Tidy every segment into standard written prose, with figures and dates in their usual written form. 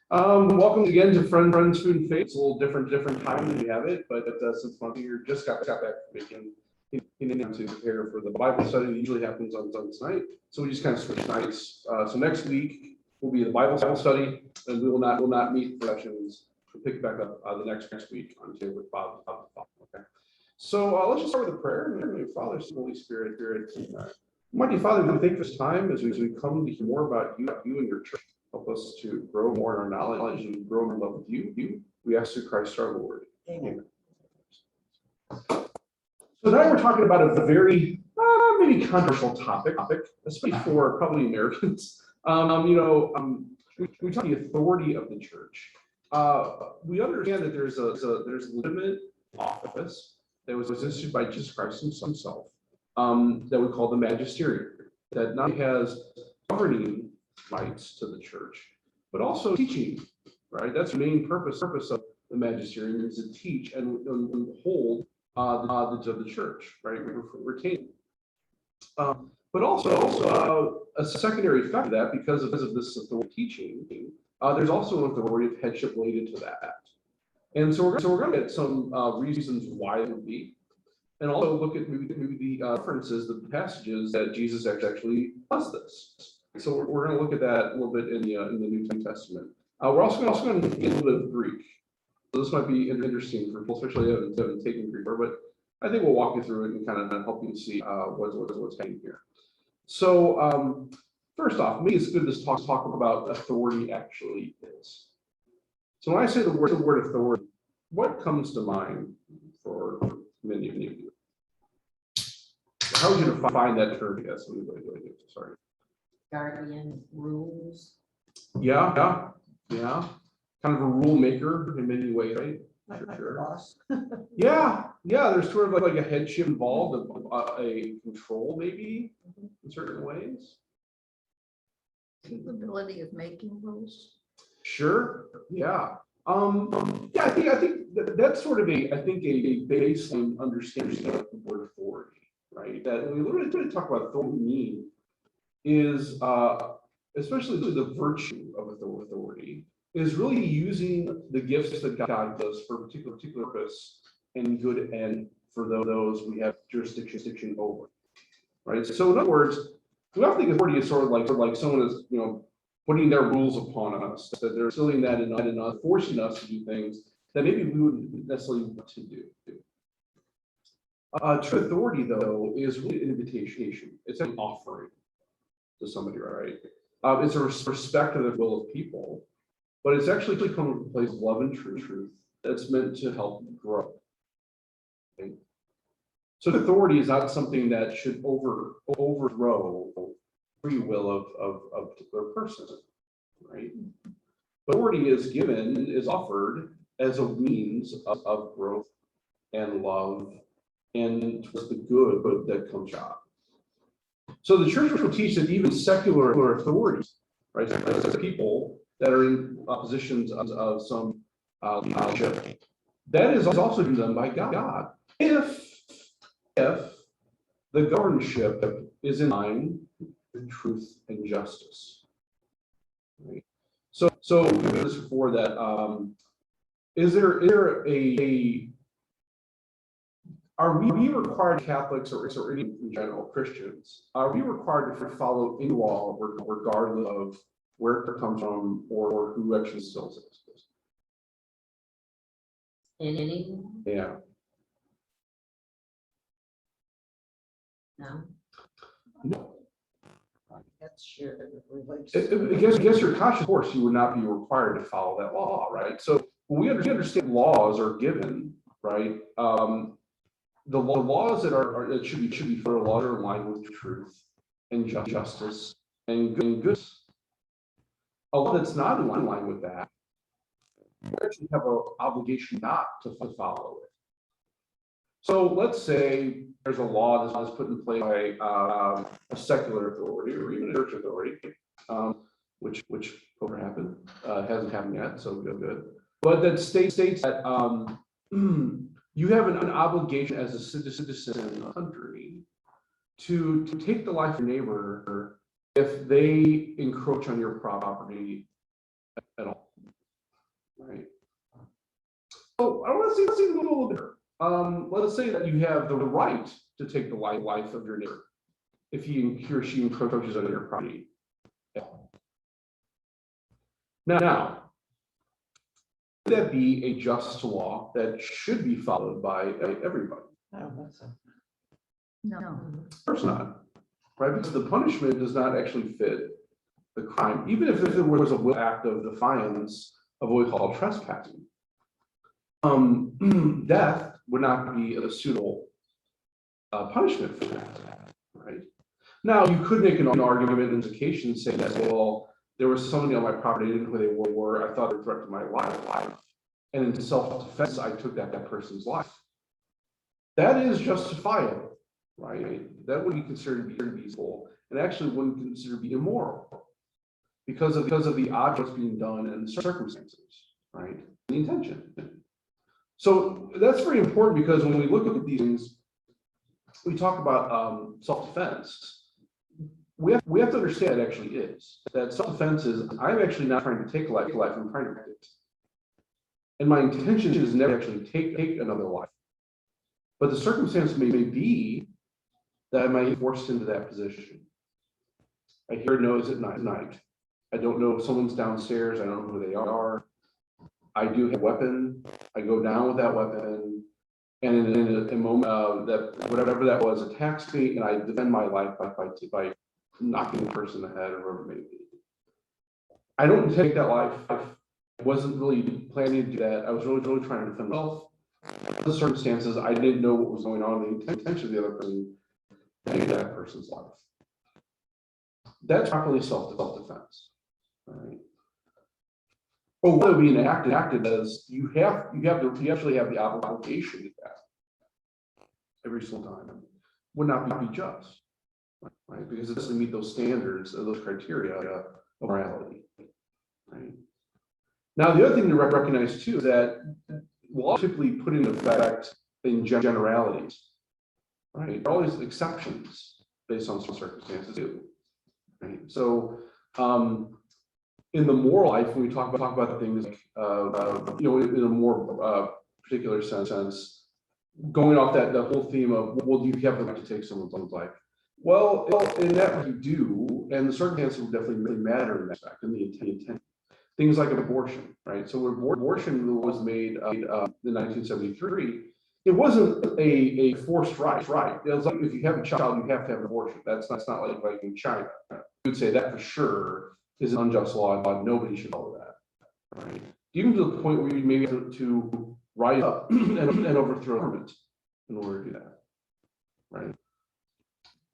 Welcome again to Friends, Food, and Faith. It's a little different time than we have it, but since one of you just got back from making to prepare for the Bible study that usually happens on tonight, so we just kind of switch nights. So next week will be the Bible study, and we will not meet for sessions. We'll pick back up the next week on Tuesday with Bob. Okay. So let's just start with a prayer. In the name of the Father, Son, Holy Spirit. Mighty Father, we thank you for this time as we come to hear more about you and your church. Help us to grow more in our knowledge and grow in love with you. We ask through Christ our Lord. Amen. So now we're talking about a very maybe controversial topic, especially for probably Americans. We talk about the authority of the church. We understand that there's a legitimate office that was issued by Jesus Christ himself, that we call the magisterium, that not only has governing rights to the church, but also teaching, right? That's the main purpose of the magisterium, is to teach and hold the knowledge of the church, right? Retain. But also a secondary effect of that, because of this authority teaching, there's also an authority of headship related to that. And so we're going to get some reasons why it would be, and also look at maybe the references, the passages that Jesus actually does this. So we're going to look at that a little bit in the New Testament. We're also going to get a little bit of Greek. So this might be interesting for people, especially if you haven't taken Greek, but I think we'll walk you through it and kind of help you see what's happening here. So first off, maybe it's good to talk about authority actually is. So when I say the word authority, what comes to mind for many of you? How would you define that term? Yes, sorry. Guardian, rules. Yeah. Kind of a rule maker in many ways, right? Sure. Boss. Yeah. There's sort of like a headship involved, a control maybe in certain ways. Capability of making rules. Sure. Yeah. I think that's sort of a baseline understanding of the word authority, right? That when we literally talk about authority, what we mean is, especially the virtue of authority, is really using the gifts that God does for a particular purpose and good end for those we have jurisdiction over, right? So in other words, we often think authority is sort of like someone is, putting their rules upon us, that they're instilling that in us, forcing us to do things that maybe we wouldn't necessarily want to do. True authority, though, is really an invitation. It's an offering to somebody, right? It's a respect of the will of people, but it's actually coming from a place of love and truth that's meant to help grow. Okay? So authority is not something that should overthrow free will of a particular person, right? But authority is offered as a means of growth and love and towards the good that comes out. So the church will teach that even secular authorities, right, as people that are in positions of some leadership, that is also done by God. If the governorship is in line with truth and justice, right? So we heard this before that is there are we required, Catholics or any in general Christians, are we required to follow any law regardless of where it comes from or who actually instills it? Any? Yeah. No. That's your religious. I guess your conscious course, you would not be required to follow that law, right? So when we understand laws are given, right? The laws that should be for a law are in line with truth and justice and goodness. A law that's not in line with that, you actually have an obligation not to follow it. So let's say there's a law that's put in place by a secular authority or even a church authority, which never happened, hasn't happened yet, so good. But that states that you have an obligation as a citizen of the country to take the life of your neighbor if they encroach on your property at all, right? So I want to see a little bit. Let's say that you have the right to take the life of your neighbor if he or she encroaches on your property. Now, would that be a just law that should be followed by everybody? I don't think so. No. Of course not, right? Because the punishment does not actually fit the crime, even if there was a will act of defiance of what we call trespassing. Death would not be a suitable punishment for that, right? Now, you could make an argument in this occasion saying that, well, there was somebody on my property, I didn't know who they were, I thought they were threatening my life, and in self-defense, I took that person's life. That is justifiable, right? That would be considered to be evil, and actually wouldn't consider to be immoral because of the objects being done and the circumstances, right? The intention. So that's very important because when we look at these things, we talk about self-defense. We have to understand it actually is that self-defense is I'm actually not trying to take a life, I'm trying to protect it. And my intention is never actually take another life. But the circumstance may be that I might be forced into that position. I hear noise at night. I don't know if someone's downstairs, I don't know who they are. I do have a weapon, I go down with that weapon, and in a moment that whatever that was attacks me, and I defend my life by knocking the person in the head or whatever it may be. I don't take that life. I wasn't really planning to do that. I was really trying to defend myself. The circumstances, I didn't know what was going on, the intention of the other person to take that person's life. That's properly self-defense, right? But what would be enacted as you actually have the obligation to that every single time. Would not be just, right? Because it doesn't meet those standards, those criteria of morality, right? Now, the other thing to recognize too is that laws typically put into effect in generalities, right? There are always exceptions based on some circumstances too, right? So, in the moral life, when we talk about things like, in a more particular sense, going off that whole theme of, well, do you have the right to take someone's life? Well, in that you do, and the circumstances will definitely matter in that aspect, and the intent. Things like abortion, right? So when abortion was made in 1973, it wasn't a forced right. It was like if you have a child, you have to have an abortion. That's not like in China. You would say that for sure is an unjust law, and nobody should follow that, right? Even to the point where you maybe have to rise up and overthrow government in order to do that, right?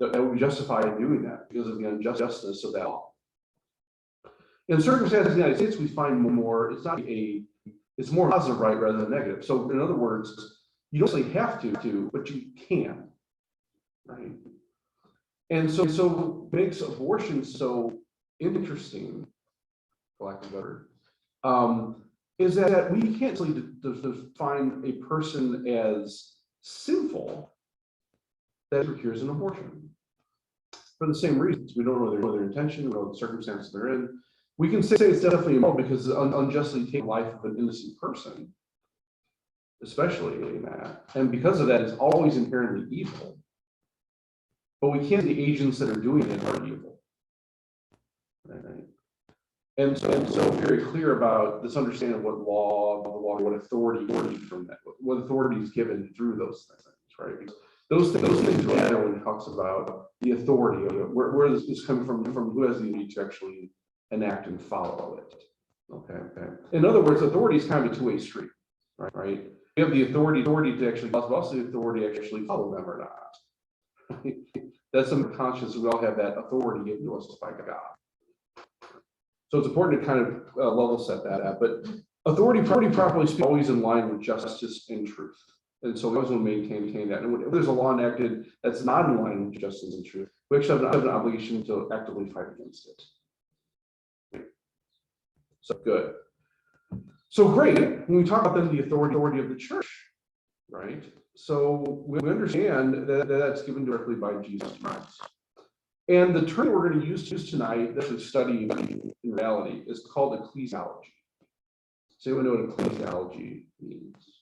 That would be justified in doing that because of the injustice of that law. In circumstances in the United States, we find more, it's more positive right rather than negative. So in other words, you don't really have to, but you can, right? And so makes abortion so interesting, for lack of a better, is that we can't really define a person as sinful that procures an abortion. For the same reasons, we don't know their intention, we don't know the circumstances they're in. We can say it's definitely immoral because unjustly take the life of an innocent person, especially in that. And because of that, it's always inherently evil. But we can't say the agents that are doing it are evil. Right? And so very clear about this understanding of what what authority from that, what authority is given through those things, right? Because those things matter when it talks about the authority of it, where this is coming from who has the ability to actually enact and follow it. Okay. In other words, authority is kind of a two-way street, right? We have the authority to actually, but also the authority to actually follow them or not. That's some conscience. We all have that authority given to us by God. So it's important to kind of level set that up. But authority properly speaking, always in line with justice and truth. And so we always want to maintain that. And if there's a law enacted that's not in line with justice and truth, we actually have an obligation to actively fight against it. So good. So great. When we talk about then the authority of the church, right? So we understand that that's given directly by Jesus Christ. And the term we're going to use tonight that we study in reality is called ecclesiology. So you know what ecclesiology means?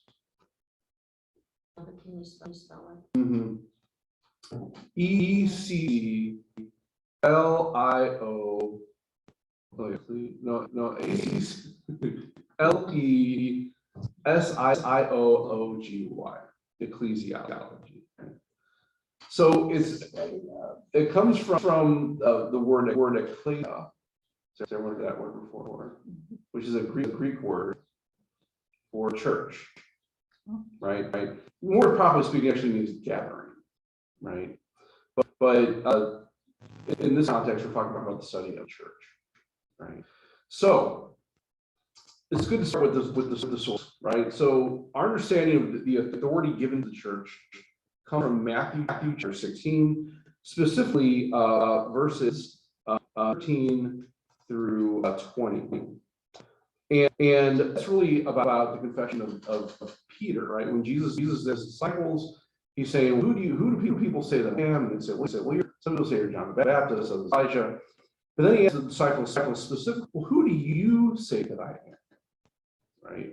Can you spell it? Mm-hmm. ECLIO. No, LESIOOGY. Ecclesiology. So it comes from the word ecclesia. So everyone heard that word before, which is a Greek word for church, right? More properly speaking, actually means gathering, right? But in this context, we're talking about the study of church, right? So it's good to start with the source, right? So our understanding of the authority given to the church comes from Matthew chapter 16, specifically verses 13 through 20. And that's really about the confession of Peter, right? When Jesus has disciples, he's saying, who do people say that I am? And they say, well, some people say you're John the Baptist, others Elijah. But then he asks the disciples specifically, well, who do you say that I am? Right?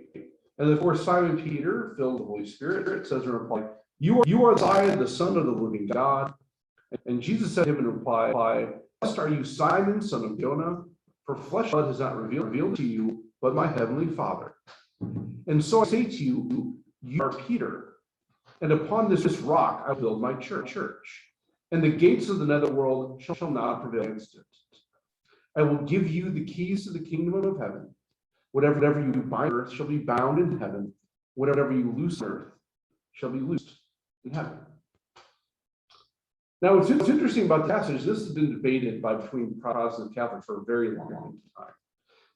And of course, Simon Peter, filled with the Holy Spirit, it says in reply, you are the Son of the living God. And Jesus said to him in reply, blessed are you, Simon, son of Jonah, for flesh and blood has not revealed to you, but my heavenly Father. And so I say to you, you are Peter, and upon this rock I will build my church, and the gates of the netherworld shall not prevail against it. I will give you the keys to the kingdom of heaven. Whatever you bind on earth shall be bound in heaven. Whatever you loose on earth shall be loosed in heaven. Now, what's interesting about the passage, this has been debated between Protestant and Catholic for a very long time.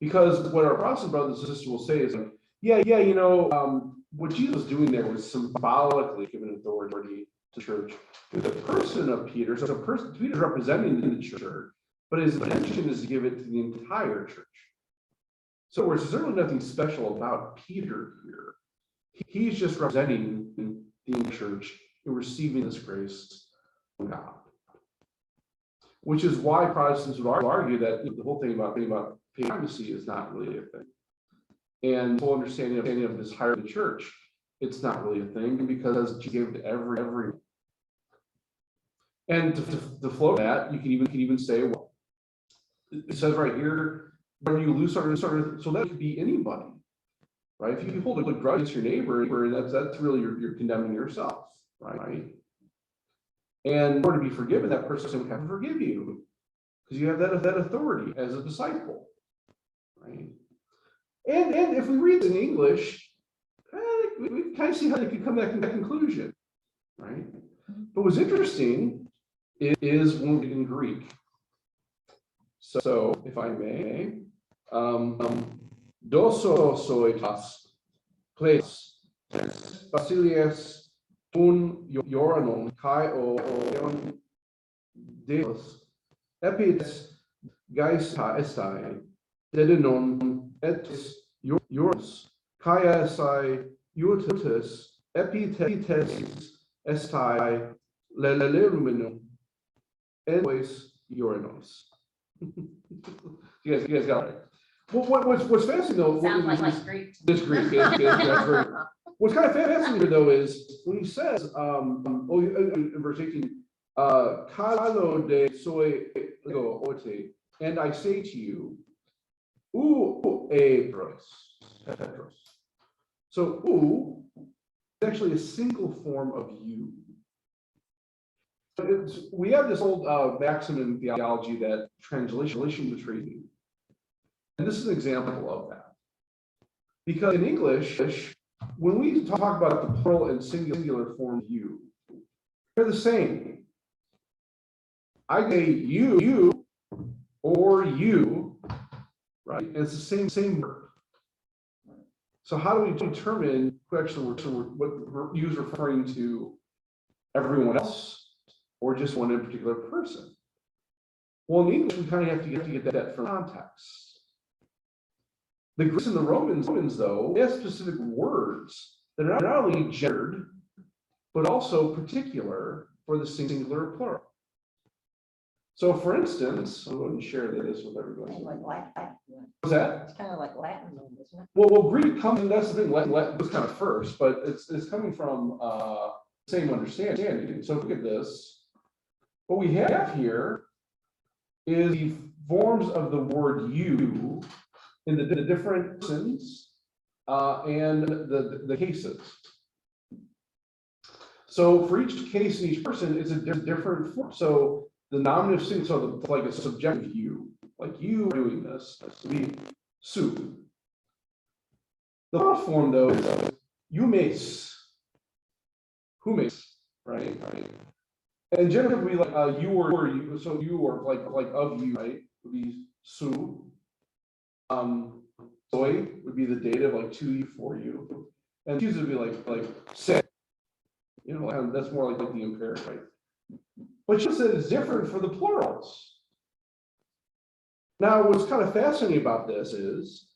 Because what our Protestant brothers and sisters will say is, what Jesus was doing there was symbolically giving authority to the church. The person of Peter, so Peter's representing the church, but his intention is to give it to the entire church. So there's certainly nothing special about Peter here. He's just representing the church in receiving this grace from God. Which is why Protestants would argue that the whole thing about primacy is not really a thing. And full understanding of this higher church, it's not really a thing because Jesus gave it to everyone. And to flow that, you can even say, well, it says right here, whenever you lose on earth, so that could be anybody, right? If you hold a grudge against your neighbor, that's really you're condemning yourself, right? And in order to be forgiven, that person would have to forgive you because you have that authority as a disciple, right? And if we read in English, we kind of see how they could come to that conclusion, right? But what's interesting is when we read in Greek. So, if I may, dososoitas ples Basilius un Ioranon kai o Deus epites gaisa estai dedinon et Ioros kai esai Iotus epites estai leleruminum et Ioranos. You guys got it. What's fascinating though? Sounds like Greek. This Greek. What's kind of fascinating though is when he says, in verse 18, "Kalo de soy ego ote," and I say to you, "U Petros." So "u" is actually a single form of "you." We have this old maxim in theology that translation betrays meaning. And this is an example of that. Because in English, when we talk about the plural and singular form of you, they're the same. I say you or you, right? And it's the same word. So how do we determine what you is referring to everyone else or just one in particular person? Well, in English, we kind of have to get that from context. The Greeks and the Romans, though, they have specific words that are not only gendered, but also particular for the singular plural. So for instance, I'm going to share this with everybody. Kind of like Latin. What's that? It's kind of like Latin, isn't it? Well, Greek comes, and that's the thing, Latin was kind of first, but it's coming from same understanding. So look at this. What we have here is the forms of the word you in the different persons and the cases. So for each case in each person, it's a different form. So the nominative singular, so like a subjective you, like you doing this, to be su. The plural form though is you mace, who makes, right? And generally like you or you, so you or like of you, right? Would be su. Soy would be the dative, like to you, for you, and choose would be like say. You know, and that's more like the imperative, right? But you said it's different for the plurals. Now, what's kind of fascinating about this is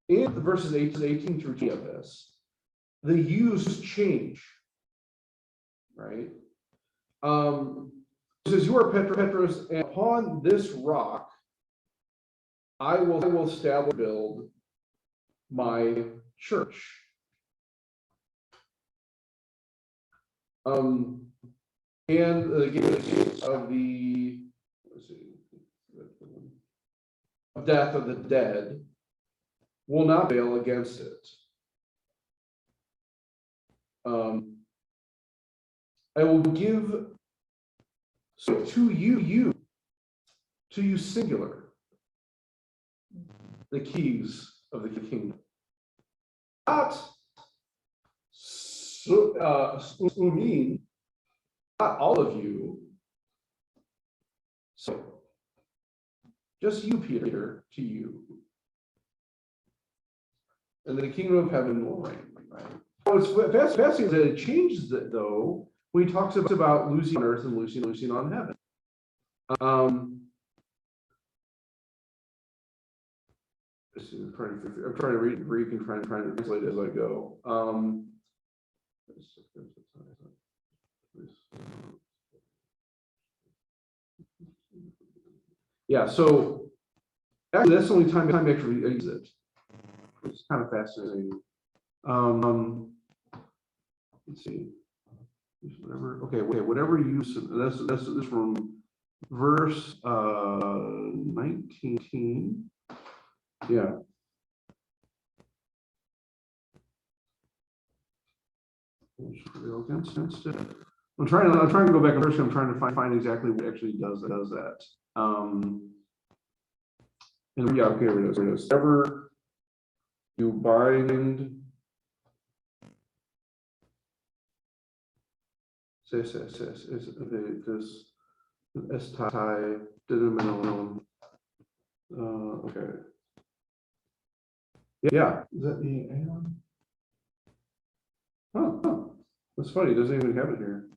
in verses 18 through 20 of this, the yous change, right? It says, "You are Petros, and upon this rock I will establish, build my church." And the gates of the, let's see, death of the dead will not prevail against it. I will give to you singular, the keys of the kingdom. Not umin, not all of you. So just you, Peter, to you. And the kingdom of heaven will reign, right? What's fascinating is that it changes it though when he talks about Lucy on earth and Lucy on heaven. I'm trying to read Greek and trying to translate as I go. Yeah, so actually that's the only time actually uses it. It's kind of fascinating. Let's see. Whatever you, that's this from verse 19. Yeah. Against it. I'm trying to go back and first. I'm trying to find exactly what actually does that. And yeah, okay, here it is. Ever you bind, this estai denominum. Okay. Yeah, is that the aeon? Oh, that's funny. It doesn't even have it here.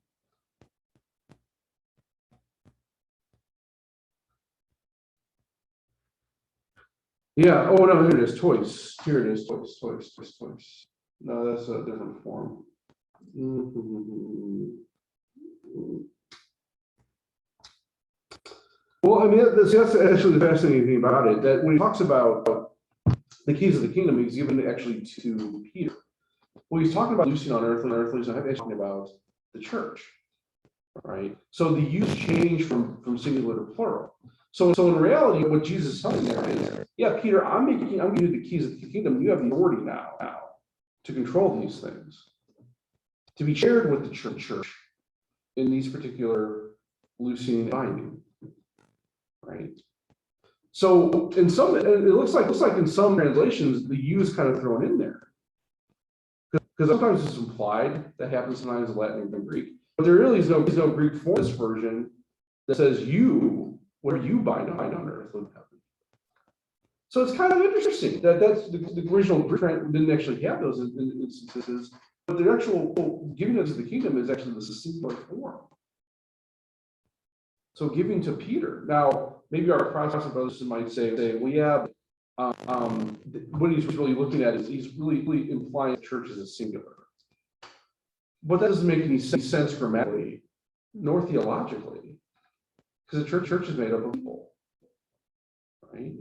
Yeah. Oh no, here it is. Toys. Here it is. Toys. No, that's a different form. Well, I mean, that's actually the fascinating thing about it. That when he talks about the keys of the kingdom, he's given actually to Peter. Well, he's talking about Lucy on earth and earthly, so he's talking about the church, right? So the use change from singular to plural. So in reality, what Jesus is telling there is, yeah, Peter, I'm giving you the keys of the kingdom. You have the authority now to control these things, to be shared with the church in these particular Lucian binding, right? So in some, it looks like in some translations, the "you" is kind of thrown in there. Because sometimes it's implied. That happens sometimes in Latin and Greek, but there really is no Greek form in this version that says "you," where you bind on earth and heaven. So it's kind of interesting that that's the original Greek didn't actually have those instances, but the actual giving us the kingdom is actually the singular form. So giving to Peter. Now, maybe our Protestant brothers might say, well, yeah. What he's really looking at is he's really implying the church is a singular. But that doesn't make any sense grammatically nor theologically. because the church is made up of people, right?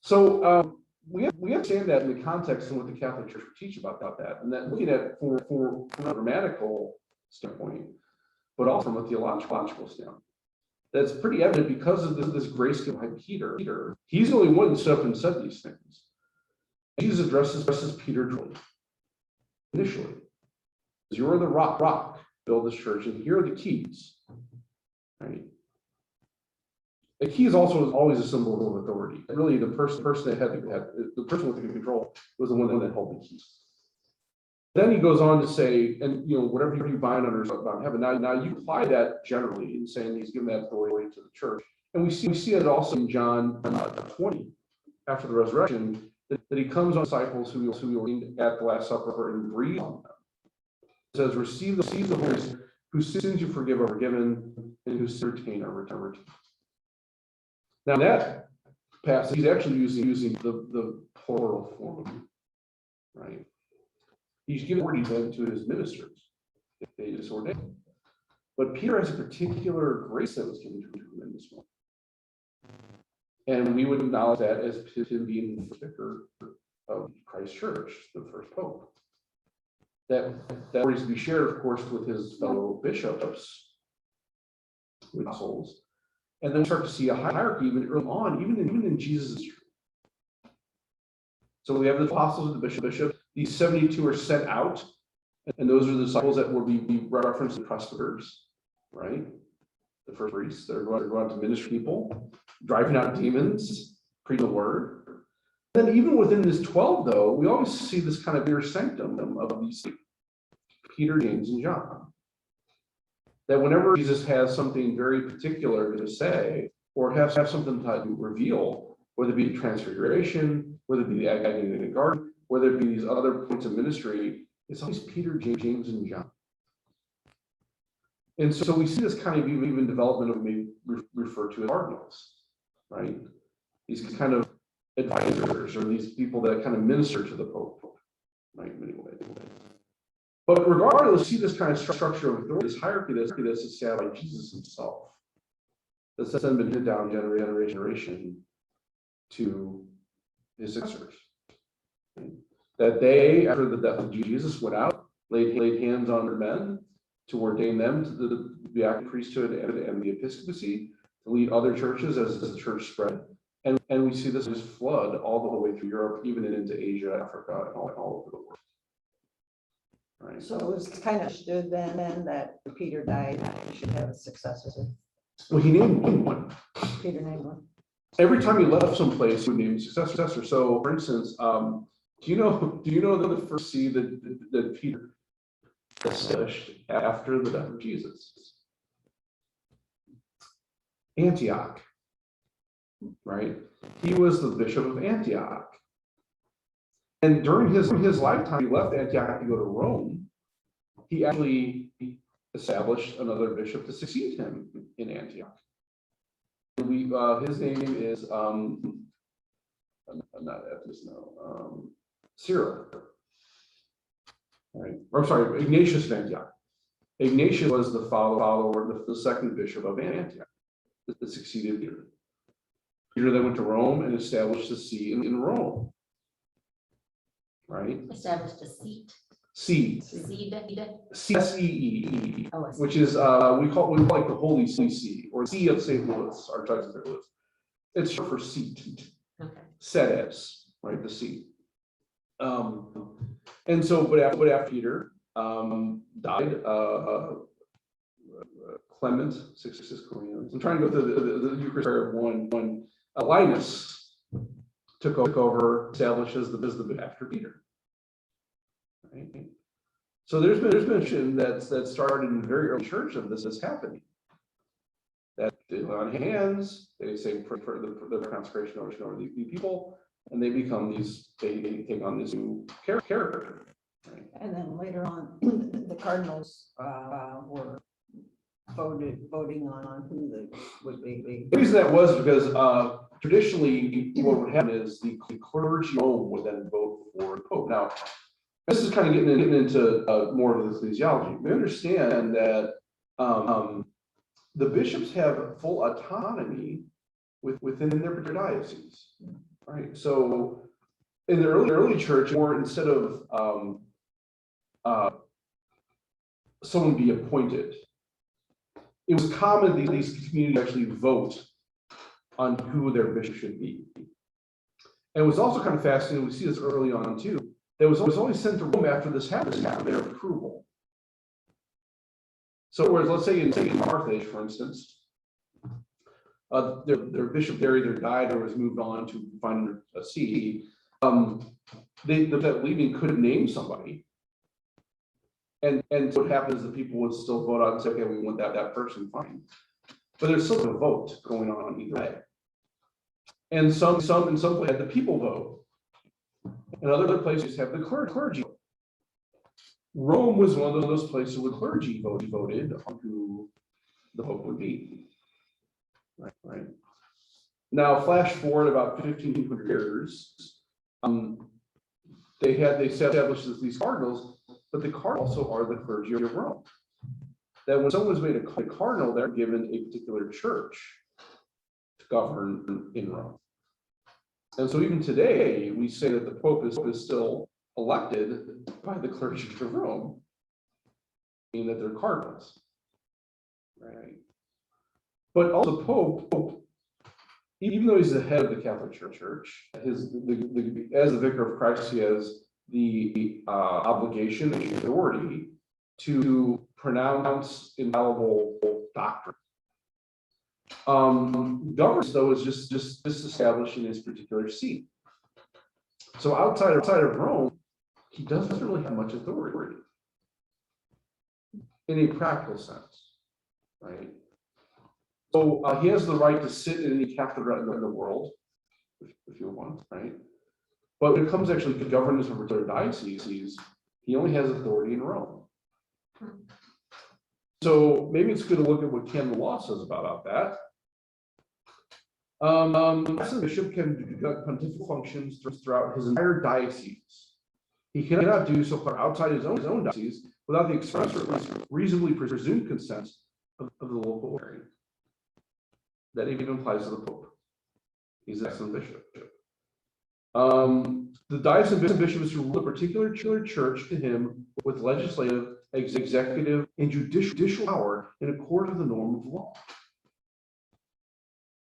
So we understand that in the context of what the Catholic Church would teach about that, and that looking at from a grammatical standpoint, but also from a theological standpoint. That's pretty evident because of this grace given by Peter. He's the only one that stood up and said these things. Jesus addresses Peter directly, initially. You're the rock, build this church, and here are the keys. Right? The key is also always a symbol of authority. Really, the person that had the person with the control was the one that held the keys. Then he goes on to say, and whatever you bind on earth about heaven. Now you apply that generally in saying he's given that authority to the church, and we see it also in John 20 after the resurrection that he comes on disciples who he ordained at the Last Supper and breathes on them. It says, "Receive the Holy Spirit, whose sins you forgive are forgiven, and whose sins retain are retained." Now in that passage, he's actually using the plural form, right? He's given authority then to his ministers if they just ordain. But Peter has a particular grace that was given to him in this moment. And we would acknowledge that as him being the vicar of Christ Church, the first pope. That is to be shared, of course, with his fellow bishops, with souls. And then we start to see a hierarchy even early on, even in Jesus' history. So we have the apostles and the bishop. These 72 are sent out, and those are the disciples that will be referenced in presbyters, right? The first priests that are going to minister people, driving out demons, preaching the word. And then even within this 12, though, we always see this kind of inner sanctum of these Peter, James, and John. That whenever Jesus has something very particular to say, or have something to reveal, whether it be transfiguration, whether it be the agony in the garden, whether it be these other points of ministry, it's always Peter, James, and John. And so we see this kind of even development of what we refer to as cardinals, right? These kind of advisors, or these people that kind of minister to the Pope, right? In many ways. But regardless, see this kind of structure of authority, this hierarchy that's established by Jesus himself. That's then been handed down generation to his successors. That they, after the death of Jesus, went out, laid hands on their men to ordain them to the active priesthood and the episcopacy, to lead other churches as the church spread. And we see this flood all the way through Europe, even into Asia, Africa, and all over the world. Right. So it was kind of stood then that Peter died, he should have a successor. Well, he named one. Peter named one. Every time he left someplace, he would name a successor. So, for instance, do you know the first see that Peter established after the death of Jesus? Antioch, right? He was the bishop of Antioch. And during his lifetime, he left Antioch to go to Rome. He actually established another bishop to succeed him in Antioch. His name is Cyril. Right? Or sorry, Ignatius of Antioch. Ignatius was the follower, the second bishop of Antioch that succeeded Peter. Peter then went to Rome and established a see in Rome. Right? Established a seat. See. Seed. C-S-E-E, Oh, I see. which is we call it like the Holy See, or See of St. Louis, Archdiocese of St. Louis. It's short for seat. Okay. Sedes, right? The seat. And so, but after Peter died, Clement, 66 Cornelius. I'm trying to go through the Eucharist prayer of one. Linus took over, establishes the bishop after Peter. Right? So there's been mention that started in the very early church of this is happening. That they lay on hands, they say for the consecration over the people, and they become they take on this new character. Right? And then later on, the cardinals were voting on who would be. The reason that was because traditionally what would happen is the clergy would then vote for the Pope. Now, this is kind of getting into more of the ecclesiology. We understand that the bishops have full autonomy within their diocese, right? So in the early church, or instead of someone be appointed, it was common that these communities actually vote on who their bishop should be. And it was also kind of fascinating, we see this early on too, that was always sent to Rome after this happened, their approval. So whereas, let's say in Carthage, for instance, their bishop there either died or was moved on to find a see, that leaving couldn't name somebody. And what happens is the people would still vote out and say, okay, we want that person, fine. But there's still a vote going on either way. And in some places the people vote. And other places have the clergy. Rome was one of those places where clergy voted on who the pope would be. Right. Now, flash forward about 1,500 years, they established these cardinals, but the cardinals also are the clergy of Rome. That when someone was made a cardinal, they're given a particular church to govern in Rome. And so even today, we say that the Pope is still elected by the clergy of Rome, meaning that they're cardinals, right? But also the Pope, even though he's the head of the Catholic Church, as the vicar of Christ, he has the obligation and authority to pronounce infallible doctrine. Governance, though, is just establishing his particular seat. So outside of Rome, he doesn't really have much authority in a practical sense, right? So he has the right to sit in any cathedra in the world, if you want, right? But when it comes actually to governance of their dioceses, he only has authority in Rome. So maybe it's good to look at what canon law says about that. The bishop can conduct pontifical functions throughout his entire diocese. He cannot do so far outside his own diocese without the express or at least reasonably presumed consent of the local area. That even applies to the Pope. He's the excellent bishop. The diocesan bishop is to rule a particular church to him with legislative, executive, and judicial power in accord with the norm of law.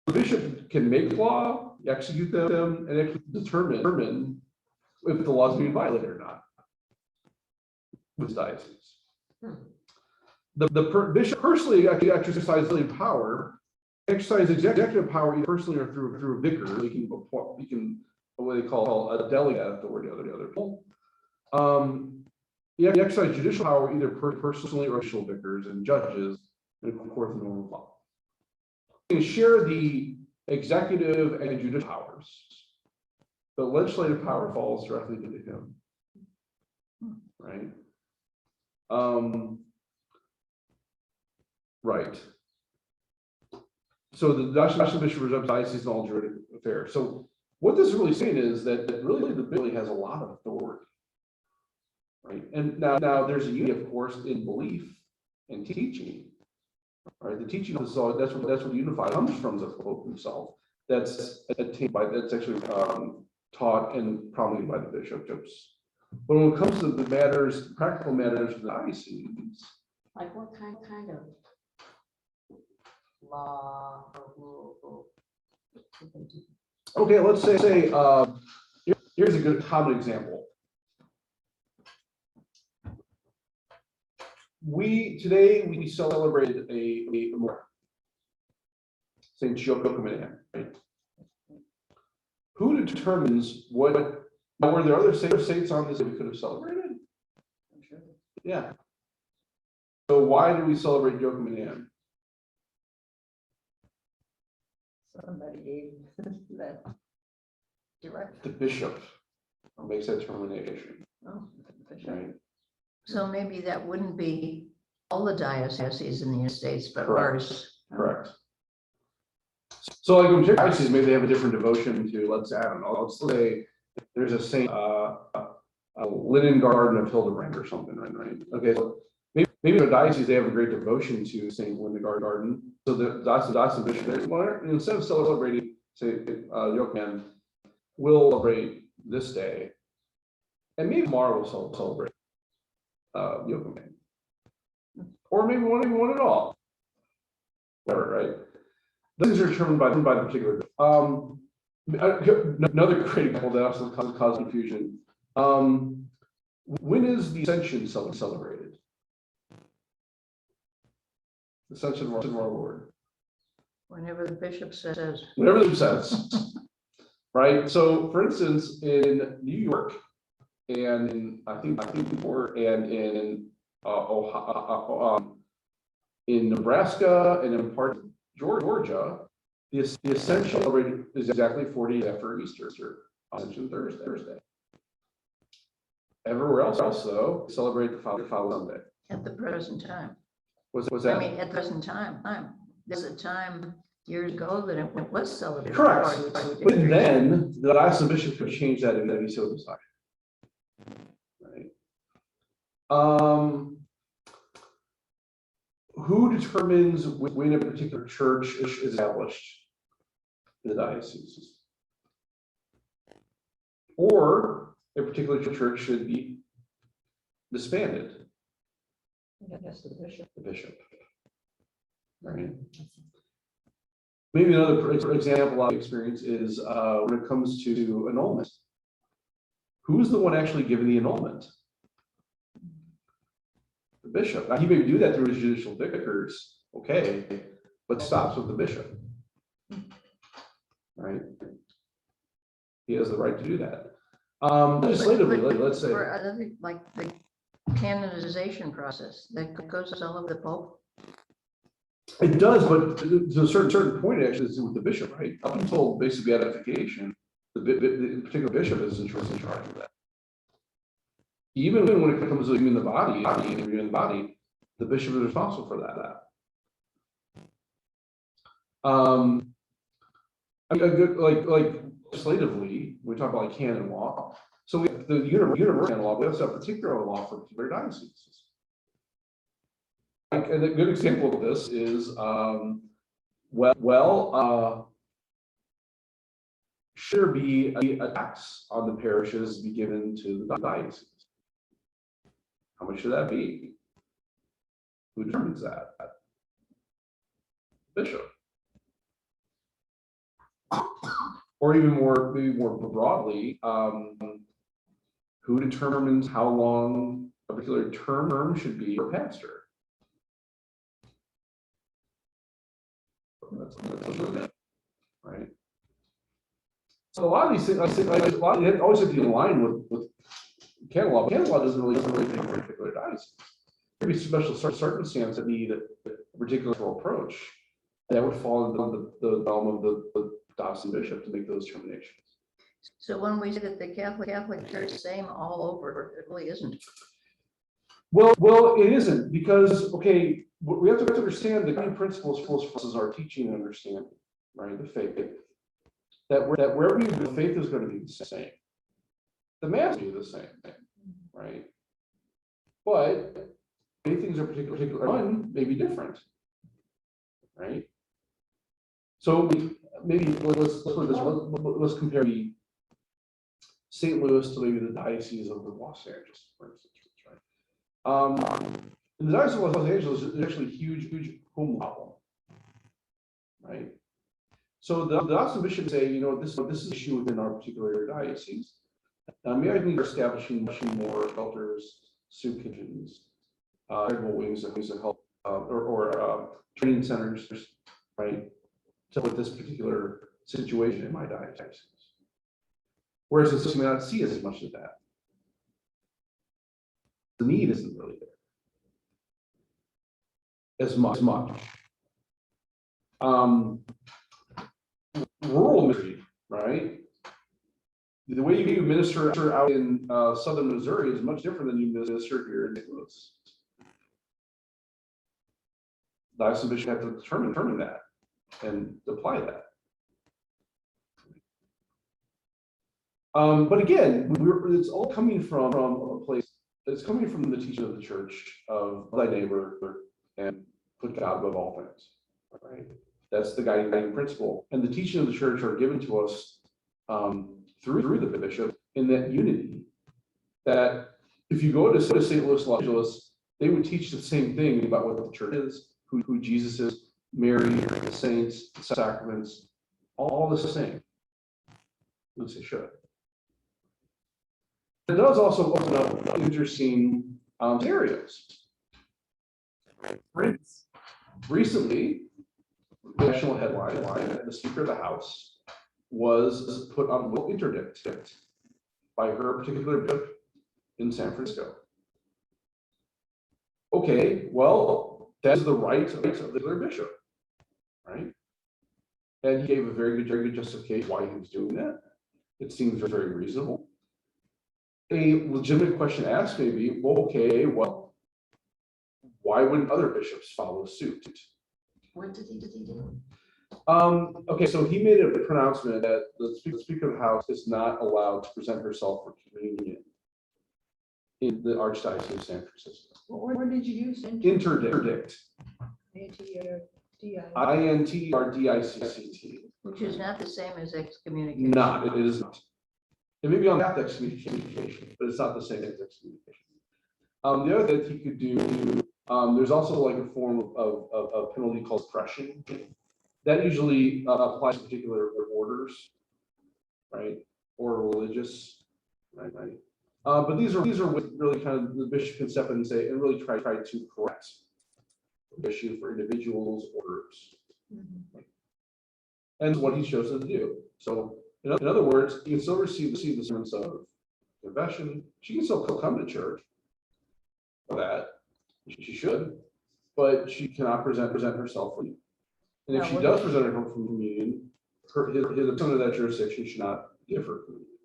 The bishop can make law, execute them, and determine if the law is being violated or not with his diocese. The bishop personally actually exercises power, exercise executive power either personally or through a vicar. He can what they call a delegate authority of the other people. He exercises judicial power either personally or official vicars and judges in accord with the norm of law. He can share the executive and judicial powers. The legislative power falls directly to him, right? Right. So the Diocesan Bishop reserves diocese and all juridic affairs. So what this is really saying is that really the bishop has a lot of authority, right? And now there's a unity, of course, in belief and teaching, right? The teaching is all that's what unified comes from the Pope himself. That's attained by actually taught and promulgated by the bishops. But when it comes to the matters, practical matters of the diocese, Like what kind of law or rule? okay, let's say here's a good common example. Today we celebrated a memorial, Saint Joachim, right? Who determines what? Were there other saints on this that we could have celebrated? Sure. Yeah. So why do we celebrate Joachim and Anne? Somebody gave that direction. The bishop makes that determination, Oh, the bishop. right? So maybe that wouldn't be all the dioceses in the United States, but Correct. ours. Correct. So like when dioceses, maybe they have a different devotion to, let's say, I don't know, let's say there's a Saint Linen Garden of Hildebrand or something, right? Okay, so maybe in a diocese they have a great devotion to Saint Linen Garden, So that's the bishop. Instead of celebrating, say, Yokan, we'll celebrate this day, and maybe tomorrow we'll celebrate Yokan, or maybe one at all. Whatever, right? These are determined by the particular. Another great example that also causes confusion. When is the Ascension celebrated? The Ascension of our Lord. Whenever the bishop says, Whatever the says. Right. So, for instance, in New York, and in I think more, and in Ohio, in Nebraska, and in part of Georgia, the Ascension celebrated is exactly 40 days after Easter, Ascension Thursday. Everywhere else, though, celebrate the following Sunday. at the present time. Was I that mean, at the present time, there's a time years ago that it was celebrated. correct? But then the last bishop could change that and then he so decided. Right. Who determines when a particular church is established in the diocese? Or a particular church should be disbanded? That's the bishop. The bishop. Right. Maybe another example of experience is when it comes to annulment. Who's the one actually giving the annulment? The bishop. Now, he may do that through his judicial vicars, okay, but stops with the bishop. Right? He has the right to do that. Legislatively, let's say. Or other, like the canonization process that goes all over the Pope. It does, but to a certain point, it actually is with the bishop, right? Up until basic beatification, the particular bishop is in charge of that. Even when it comes to in the body, the bishop is responsible for that. I mean, like legislatively, we talk about like canon law. So we have the universal canon law. We also have particular law for particular dioceses. And a good example of this is, should there be a tax on the parishes be given to the diocese? How much should that be? Who determines that? Bishop. Or even more, maybe more broadly, who determines how long a particular term should be for pastor? That's right. So a lot of these things, it always have to be in line with canon law. Canon law doesn't really take a particular diocese. There may be special circumstances that need a particular approach that would fall into the realm of the diocesan bishop to make those determinations. So when we say that the Catholic Church is same all over, it really isn't. Well, it isn't, because okay, we have to understand the key principles for us is our teaching and understanding, right? The faith. That wherever you go, faith is going to be the same. The mass will be the same thing, right? But many things are particular. One may be different, right? So maybe let's compare the St. Louis to maybe the Diocese of Los Angeles, for instance, right? In the Diocese of Los Angeles, there's actually a huge home problem, right? So the diocesan bishop say, you know, this is an issue within our particular diocese. Maybe I need to establishing more shelters, soup kitchens, medical wings of help, or training centers, right? To with this particular situation in my diocese. Whereas the system may not see as much of that. The need isn't really there as much. Rural ministry, right? The way you minister out in southern Missouri is much different than you minister here in St. Louis. The diocesan bishop have to determine that and apply that. But again, it's all coming from a place. It's coming from the teaching of the church of thy neighbor and put God above all things. right? That's the guiding principle. And the teaching of the church are given to us through the bishop in that unity. That if you go to St. Louis, Los Angeles, they would teach the same thing about what the church is, who Jesus is, Mary, the saints, the sacraments, all the same. At least they should. It does also open up interesting scenarios. Recently, national headline, the Speaker of the House was put on will interdict by her particular bishop in San Francisco. Okay, well, that's the right of the particular bishop, right? And he gave a very good justification why he was doing that. It seems very reasonable. A legitimate question asked may be, well, okay, well, why wouldn't other bishops follow suit? What did he do? Okay, so he made a pronouncement that the Speaker of the House is not allowed to present herself for communion in the Archdiocese of San Francisco. Where did you use? Interdict. INTRDICCT. Which is not the same as excommunication. Not, it is not. It may be on that excommunication, but it's not the same as excommunication. The other thing that he could do, there's also like a form of penalty called suppression. That usually applies to particular orders, right? Or religious, right? But these are really kind of the bishop can step in and say, and really try to correct the issue for individuals, orders. And what he's chosen to do. So in other words, you can still receive the sermons of confession. She can still come to church for that. She should, but she cannot present herself for you. And if she does present her from communion, his son of that jurisdiction should not give her communion.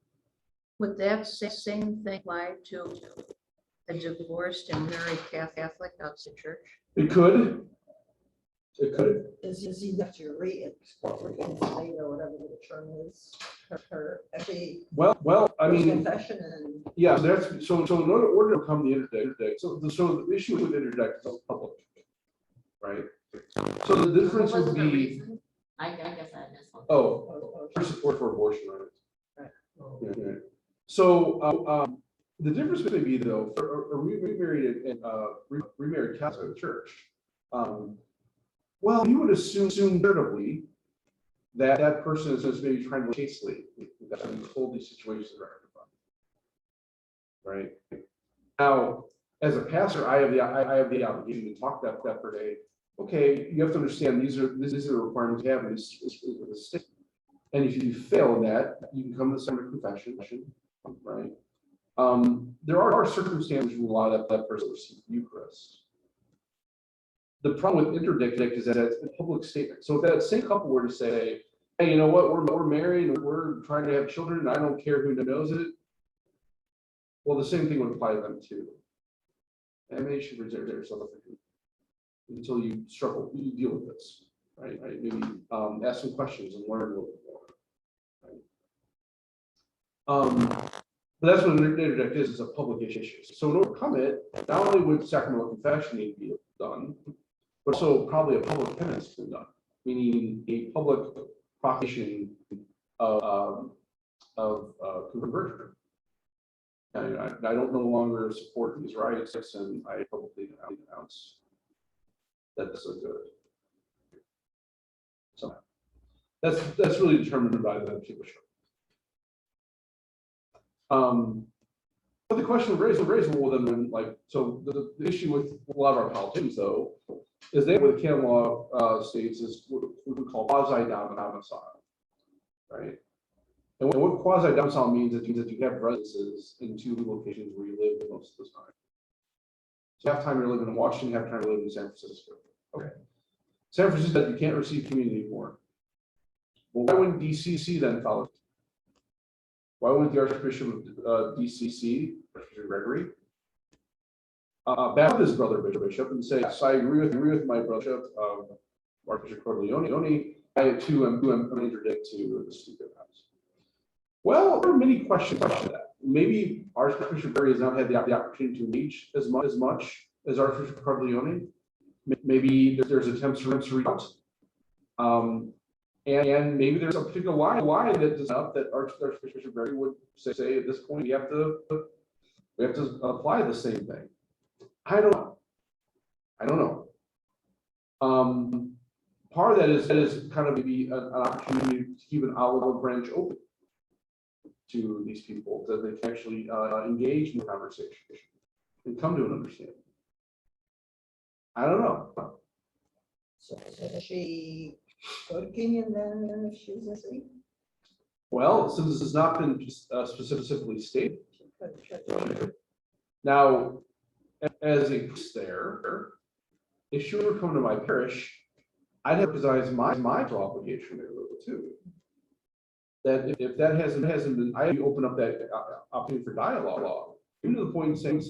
Would that same thing apply to a divorced and married Catholic outside church? It could. It could. Is he have to reinstate or whatever the term is, her every Well, I mean, confession and. yeah, that's so in order to become the interdict. So the issue with interdict is public, right? So the difference What was would the be, reason? I guess I missed one. for support for abortion, right? Oh. Yeah. So the difference may be though, for a remarried and remarried Catholic church. Well, you would assume narratively that that person is just maybe trying to live chastely. That's how you hold these situations are right. Now, as a pastor, I have the obligation to talk that per day. Okay, you have to understand these are the requirements you have in this state. And if you fail in that, you can come to the sacrament of confession, right? There are circumstances where a lot of that person receives the Eucharist. The problem with interdict is that it's a public statement. So if that same couple were to say, hey, you know what, we're married and we're trying to have children, and I don't care who knows it. Well, the same thing would apply to them too. And they should reserve themselves until you deal with this, right? Maybe ask some questions and learn a little bit more. Right? But that's what an interdict is a public issue. So in order to overcome it, not only would sacramental confession need to be done, but also probably a public penance to be done, meaning a public proclamation of conversion. I don't no longer support these rights, and I publicly announce that this is good. So that's really determined by the bishop. But the question raised, well, then, like, so the issue with a lot of our politicians, though, is they what the canon law states is what we call quasi-domicile, right? And what quasi-domicile means is that you have residences in two locations where you live most of the time. So half time you're living in Washington, half time you're living in San Francisco. Okay. San Francisco said you can't receive communion anymore. Well, why wouldn't DCC then follow? Why wouldn't the Archbishop of DCC, Archbishop Gregory, back up his brother bishop and say, yes, I agree with my brother, Archbishop Cordileone. I too am interdict to the Speaker of the House. Well, there are many questions about that. Maybe Archbishop Gregory has not had the opportunity to engage as much as Archbishop Cordileone. Maybe there's attempts to reach out And maybe there's a particular line that is up that Archbishop Gregory would say at this point, we have to apply the same thing. I don't know. Part of that is kind of maybe an opportunity to keep an olive branch open to these people, that they can actually engage in the conversation and come to an understanding. I don't know. So does she go to Kenyon then if she's a C? Well, since this has not been specifically stated, now, as a priest there, if she were to come to my parish, I'd have to exercise my obligation there a little too. That if that hasn't been, I open up that opportunity for dialogue, even to the point saying,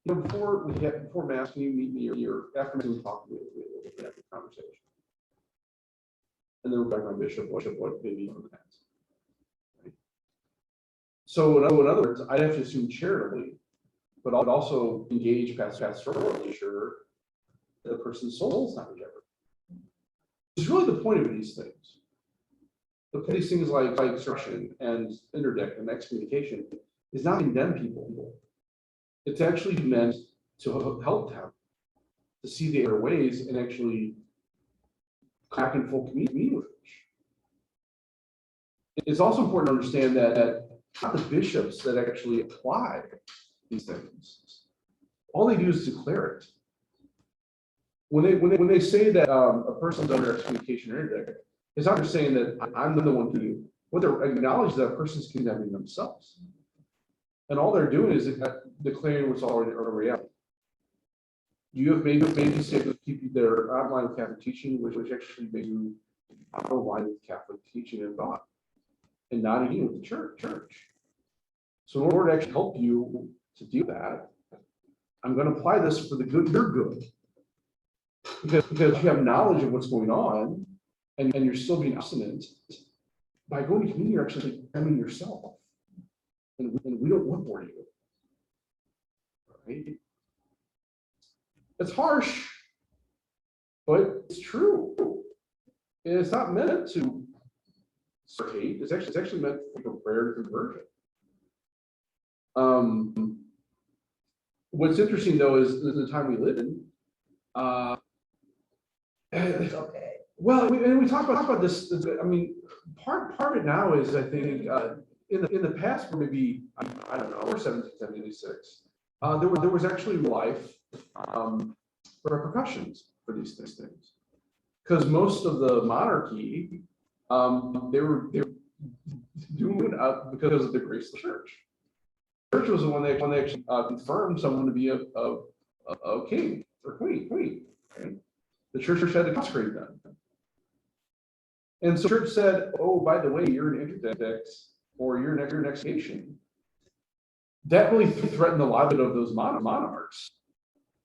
you know, before Mass, can you meet me or after Mass, we talk to me, we have a conversation. And then we're back on Bishop, what maybe on the Mass. Right? So in other words, I'd have to assume charitably, but I'd also engage pastorally to ensure that the person's soul's not in jeopardy. It's really the point of these things. The point of these things like instruction and interdict and excommunication is not to condemn people. It's actually meant to help them to see the other ways and actually back in full community with them. It's also important to understand that not the bishops that actually apply these things. All they do is declare it. When they say that a person's under excommunication or interdict, it's not just saying that I'm the one who. What they're acknowledging that a person's condemning themselves, and all they're doing is declaring what's already a reality. You have made mistakes to keep their outline of Catholic teaching, which actually made you out of line with Catholic teaching and thought, and not even with the church. So in order to actually help you to do that, I'm going to apply this for the good, your good. Because you have knowledge of what's going on and you're still being obstinate, by going to community, you're actually condemning yourself. And we don't want for you. Right? It's harsh, but it's true. And it's not meant to hate. It's actually meant for prayer and conversion. What's interesting though is the time we live in. It's okay. Well, we talk about this. I mean, part of it now is, I think, in the past, for maybe I don't know, or 1776, there was actually life repercussions for these things, because most of the monarchy, they were doing because of the grace of the church. The church was the one that actually confirmed someone to be a king or queen. Right? The church had to consecrate them. And so the church said, oh, by the way, you're an interdict or you're an excommunication. That really threatened the livelihood of those monarchs,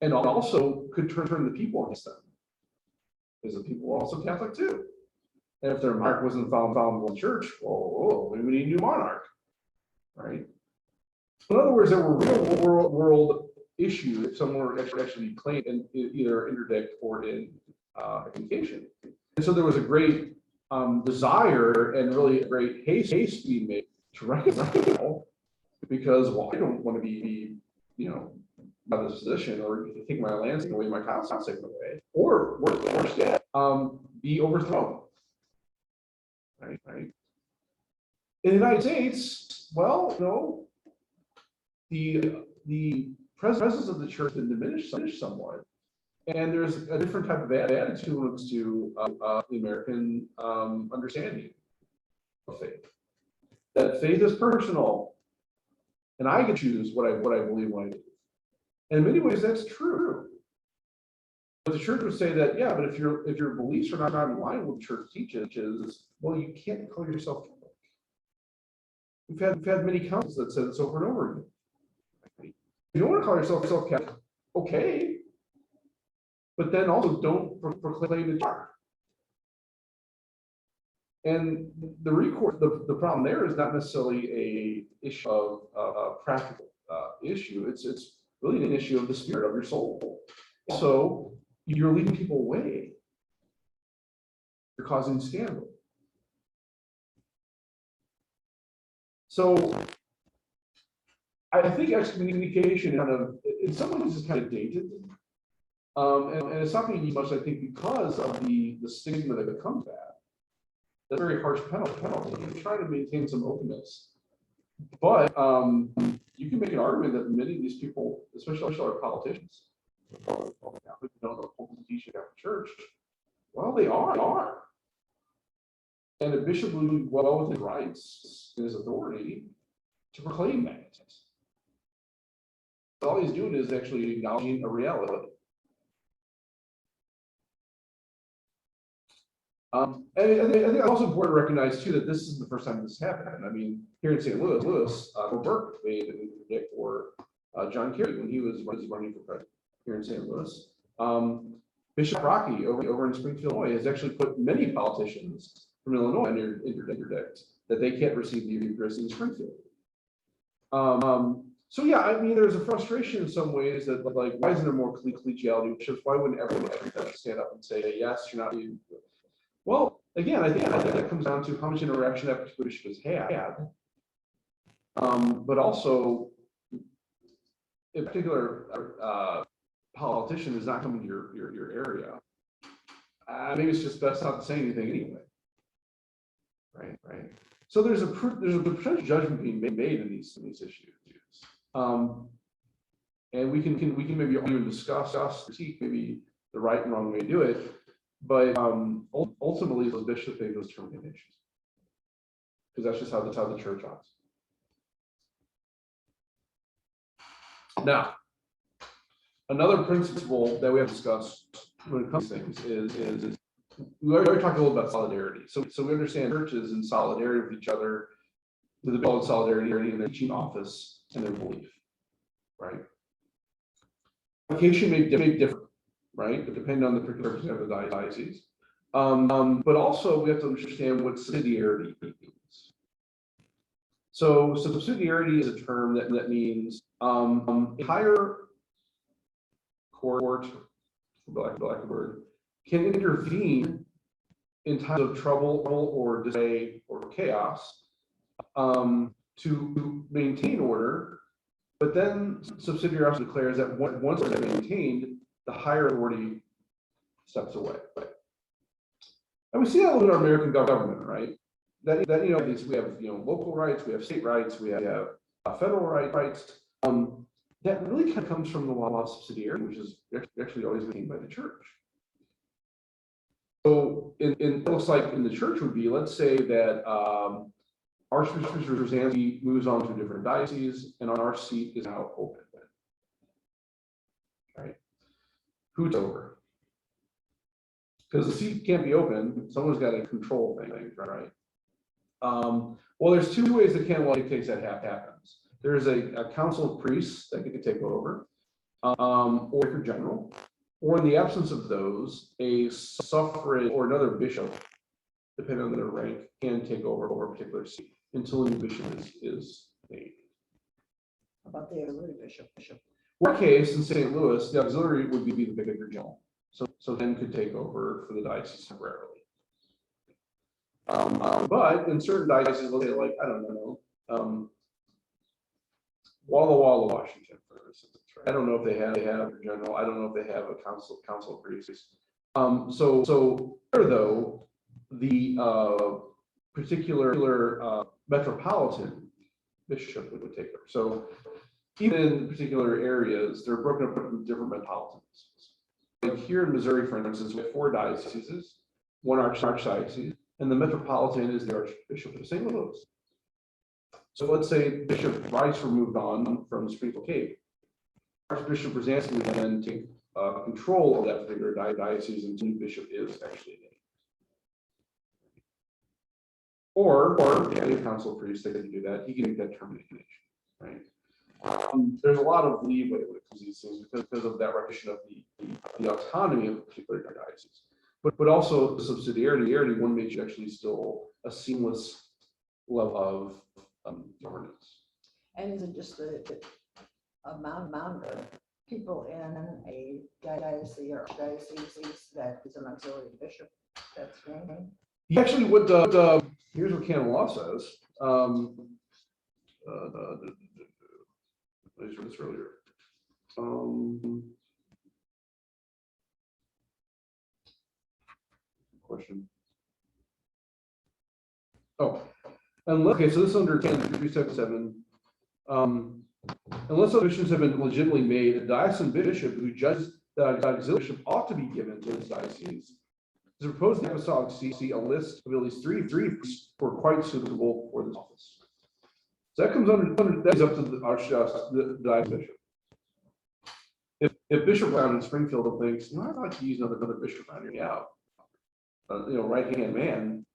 and also could turn the people against them, because the people were also Catholic too. And if their monarch wasn't following the church, well, we need a new monarch, right? In other words, there were real world issues if someone were actually claimed in either interdict or in excommunication. And so there was a great desire and really a great haste being made to reconcile, because, well, I don't want to be by this position, or take my lands away, my house taken away, or worse yet, be overthrown. Right. In the United States, well, the presence of the church has diminished somewhat, and there's a different type of attitude to the American understanding of faith. That faith is personal, and I can choose what I believe when I do. And in many ways, that's true. But the church would say that, yeah, but if your beliefs are not in line with the church teaches, well, you can't call yourself Catholic. We've had many councils that said this over and over again. You don't want to call yourself Catholic, okay, but then also don't proclaim the church. And the problem there is not necessarily a issue of a practical issue. It's really an issue of the spirit of your soul. So you're leading people away you're causing scandal. So I think excommunication kind of, in some ways, is kind of dated. And it's not being used much, I think, because of the stigma that comes with that. That's a very harsh penalty. You're trying to maintain some openness. But you can make an argument that many of these people, especially our politicians, who don't know the teaching of the church, well, they are. And a bishop would be well within rights and his authority to proclaim that. All he's doing is actually acknowledging a reality. And I think it's also important to recognize too that this is the first time this happened. I mean, here in St. Louis, Burke made an predict for John Kerry when he was running for president here in St. Louis. Bishop Rocky over in Springfield, Illinois, has actually put many politicians from Illinois under interdict that they can't receive the Eucharist in Springfield. So yeah, I mean, there's a frustration in some ways that like, why isn't there more collegiality? Why wouldn't everyone stand up and say, yes, you're not being. Well, again, I think that comes down to how much interaction that particular bishop has had, but also, a particular politician is not coming to your area. Maybe it's just best not to say anything anyway. Right. So there's a potential judgment being made in these issues, and we can maybe even discuss critique maybe the right and wrong way to do it. But ultimately, those bishops make those determinations because that's just how the church operates. Now, another principle that we have discussed when it comes to things is we already talked a little about solidarity. So we understand churches in solidarity with each other, with the build solidarity in their teaching office and their belief, right? Application may differ. Right, but depending on the particular of the diocese. But also we have to understand what subsidiarity means. So subsidiarity is a term that means a higher court, for lack of a word, can intervene in times of trouble or disarray or chaos to maintain order. But then subsidiarity declares that once it's maintained, the higher authority steps away. And we see that with our American government, right? That we have local rights, we have state rights, we have federal rights. That really kind of comes from the law of subsidiarity, which is actually always maintained by the church. So it looks like in the church would be, let's say that Archbishop Rosensky moves on to a different diocese, and our seat is now open. Right? Who's over? Because the seat can't be open, someone's got to control things, right? Well, there's two ways that canon law dictates that happens. There's a council of priests that could take over, or vicar general, or in the absence of those, a suffrage or another bishop, depending on their rank, can take over a particular seat until a new bishop is made. How about the auxiliary bishop? In our case, in St. Louis, the auxiliary would be the vicar general. So then could take over for the diocese temporarily. But in certain dioceses, let's say like, I don't know, Walla Walla, Washington, for instance. Right? I don't know if they have a general. I don't know if they have a council of priests. So there though, the particular metropolitan bishop would take over. So even in particular areas, they're broken up into different metropolitans. Like here in Missouri, for instance, we have 4 dioceses, 1 archdiocese, and the metropolitan is the Archbishop of St. Louis. So let's say Bishop Rice were moved on from Springfield Cape. Archbishop Rosensky would then take control of that particular diocese until the bishop is actually named. Or the council of priests, they can do that. He can make that determination, right? There's a lot of leeway when it comes to these things because of that recognition of the autonomy of a particular diocese, but also the subsidiarity. One makes actually still a seamless level of governance. And is it just the amount of people in a diocese or diocese that is an auxiliary bishop That's right. Actually, here's what canon law says. I just read this earlier. Question. Oh, okay, so this is under 10.377. Unless other missions have been legitimately made, a diocesan bishop who judges that auxiliary bishop ought to be given to his diocese. Is proposed in apostolic see a list of at least three priests who are quite suitable for this office. So that comes under that is up to the archdiocese, the diocese bishop. If Bishop Brown in Springfield thinks, I'd like to use another bishop around here, yeah, right hand man,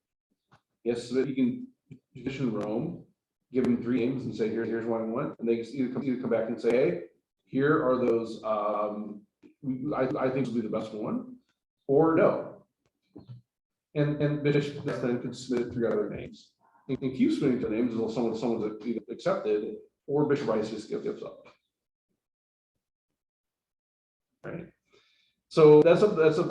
yes, so that you can petition Rome, give them 3 names and say, here's what I want, and they either come back and say, hey, here are those. I think will be the best one, or no. And Bishop then could submit 3 other names. And keep submitting the names until someone's either accepted or Bishop Rice just gives up. Right. So that's really up to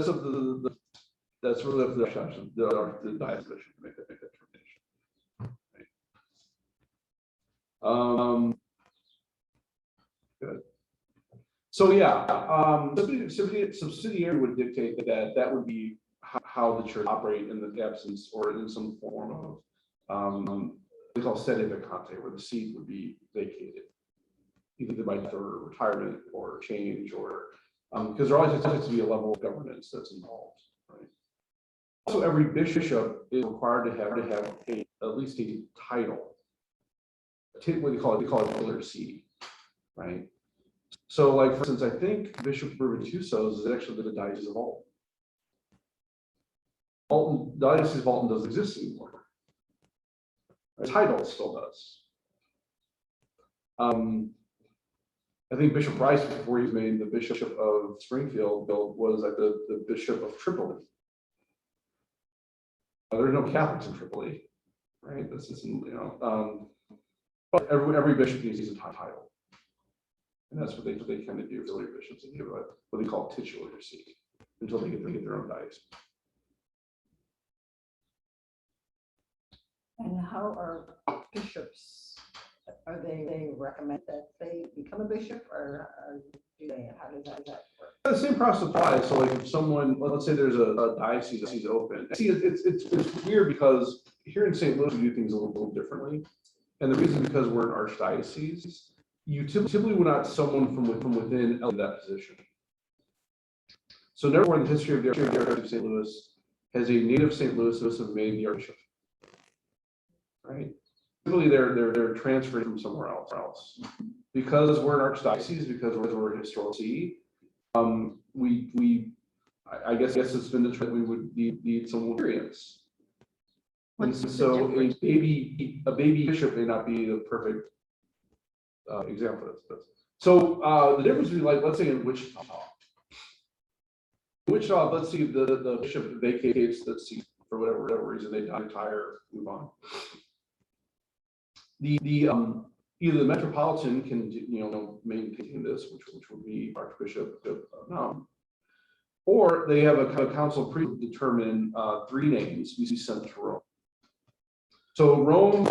the diocese bishop to make that determination. Right. Good. So yeah, subsidiary would dictate that would be how the church operate in the absence or in some form of they call sede vacante, where the seat would be vacated, either by death or retirement or change, or because there always has to be a level of governance that's involved, right? Also, every bishop is required to have at least a title, what they call it titular see, right? So, like for instance, I think Bishop Bertusos is actually the Diocese of Alton. Diocese of Alton doesn't exist anymore. The title still does. I think Bishop Rice, before he was made the Bishop of Springfield, was like the Bishop of Tripoli. There are no Catholics in Tripoli, right? This isn't, but every bishop needs a title. And that's what they kind of do for their bishops. They give what they call titular seat until they get their own diocese. And how are bishops, are they recommend that they become a bishop, or do they, how does that work? The same process applies. So like if someone, let's say there's a diocese that's open. See, it's weird because here in St. Louis, we do things a little differently. And the reason because we're an archdiocese, you typically would not someone from within that position. So never in the history of the Archdiocese of St. Louis has a native St. Louis made the archbishop. Right? Typically they're transferred from somewhere else. Because we're an archdiocese, because we're a historical see, I guess it's been the trend we would need some experience. And so a baby bishop may not be the perfect example of this. So the difference between, like, let's say in Wichita, let's see the bishop vacates the seat for whatever reason, they retire, move on. Either the metropolitan can maintain this, which would be Archbishop or they have a council predetermine 3 names to be sent to Rome. So Rome,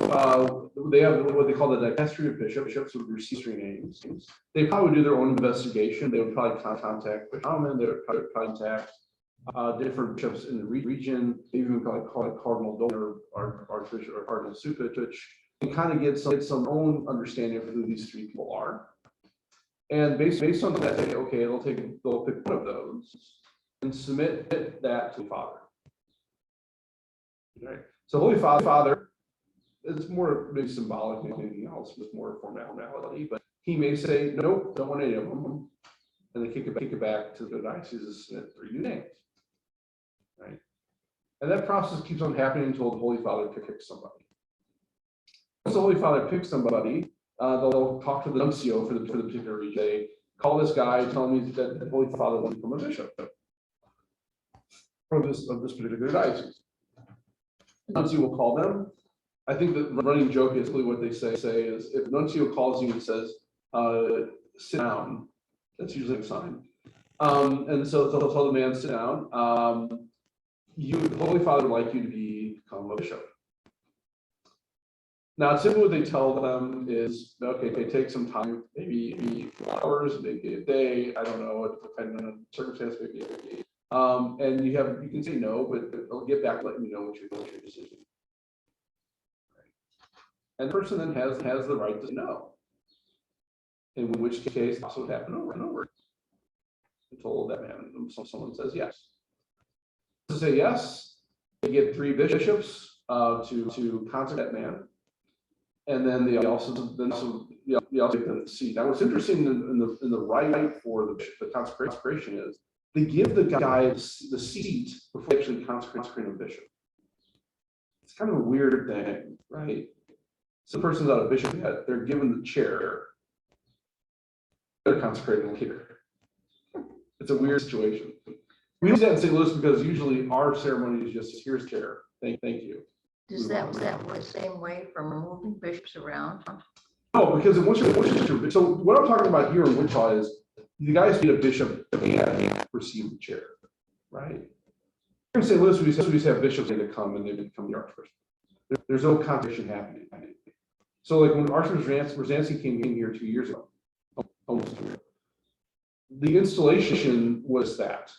they have what they call the dicastery of bishops would receive 3 names. They probably do their own investigation. They would probably contact Bishop Howman. They would probably contact different bishops in the region. They even probably call it Cardinal Dolan or Archbishop or Cardinal Supich, and kind of get some own understanding of who these 3 people are. And based on that, they, okay, they'll pick one of those and submit that to the Father. Right. So Holy Father, it's more maybe symbolic than anything else, with more formality, but he may say, nope, don't want any of them. And they kick it back to the diocese to submit 3 new names. Right. And that process keeps on happening until the Holy Father picks somebody. Once the Holy Father picks somebody, they'll talk to the nuncio for the particular region. They call this guy, tell him that the Holy Father wants to become a bishop of this particular diocese. The nuncio will call them. I think the running joke is really what they say is if the nuncio calls you and says, sit down, that's usually a sign. And so they'll tell the man, sit down. the Holy Father would like you to become a bishop. Now, typically what they tell them is, okay, take some time, maybe hours, maybe a day, I don't know, depending on circumstance, maybe a day. And you can say no, but they'll get back, letting you know what your decision. And the person then has the right to say no. In which case, that's what happened over and over. Until that man, someone says yes. To say yes, they get 3 bishops to consecrate that man. And then they also get the seat. Now, what's interesting in the rite for the consecration is they give the guy the seat before they actually consecrate a bishop. It's kind of a weird thing, right? So the person's not a bishop yet; they're given the chair. They're consecrated later. It's a weird situation. We use that in St. Louis because usually our ceremony is just here's chair. Thank you. Does that work the same way for moving bishops around? No, because once you're so what I'm talking about here in Wichita is the guys need a bishop and receive the chair, right? Here in St. Louis, we just have bishops that come and they become the archbishop. There's no consecration happening. So like when Archbishop Rzansky came in here 2 years ago, almost 2 years, the installation was that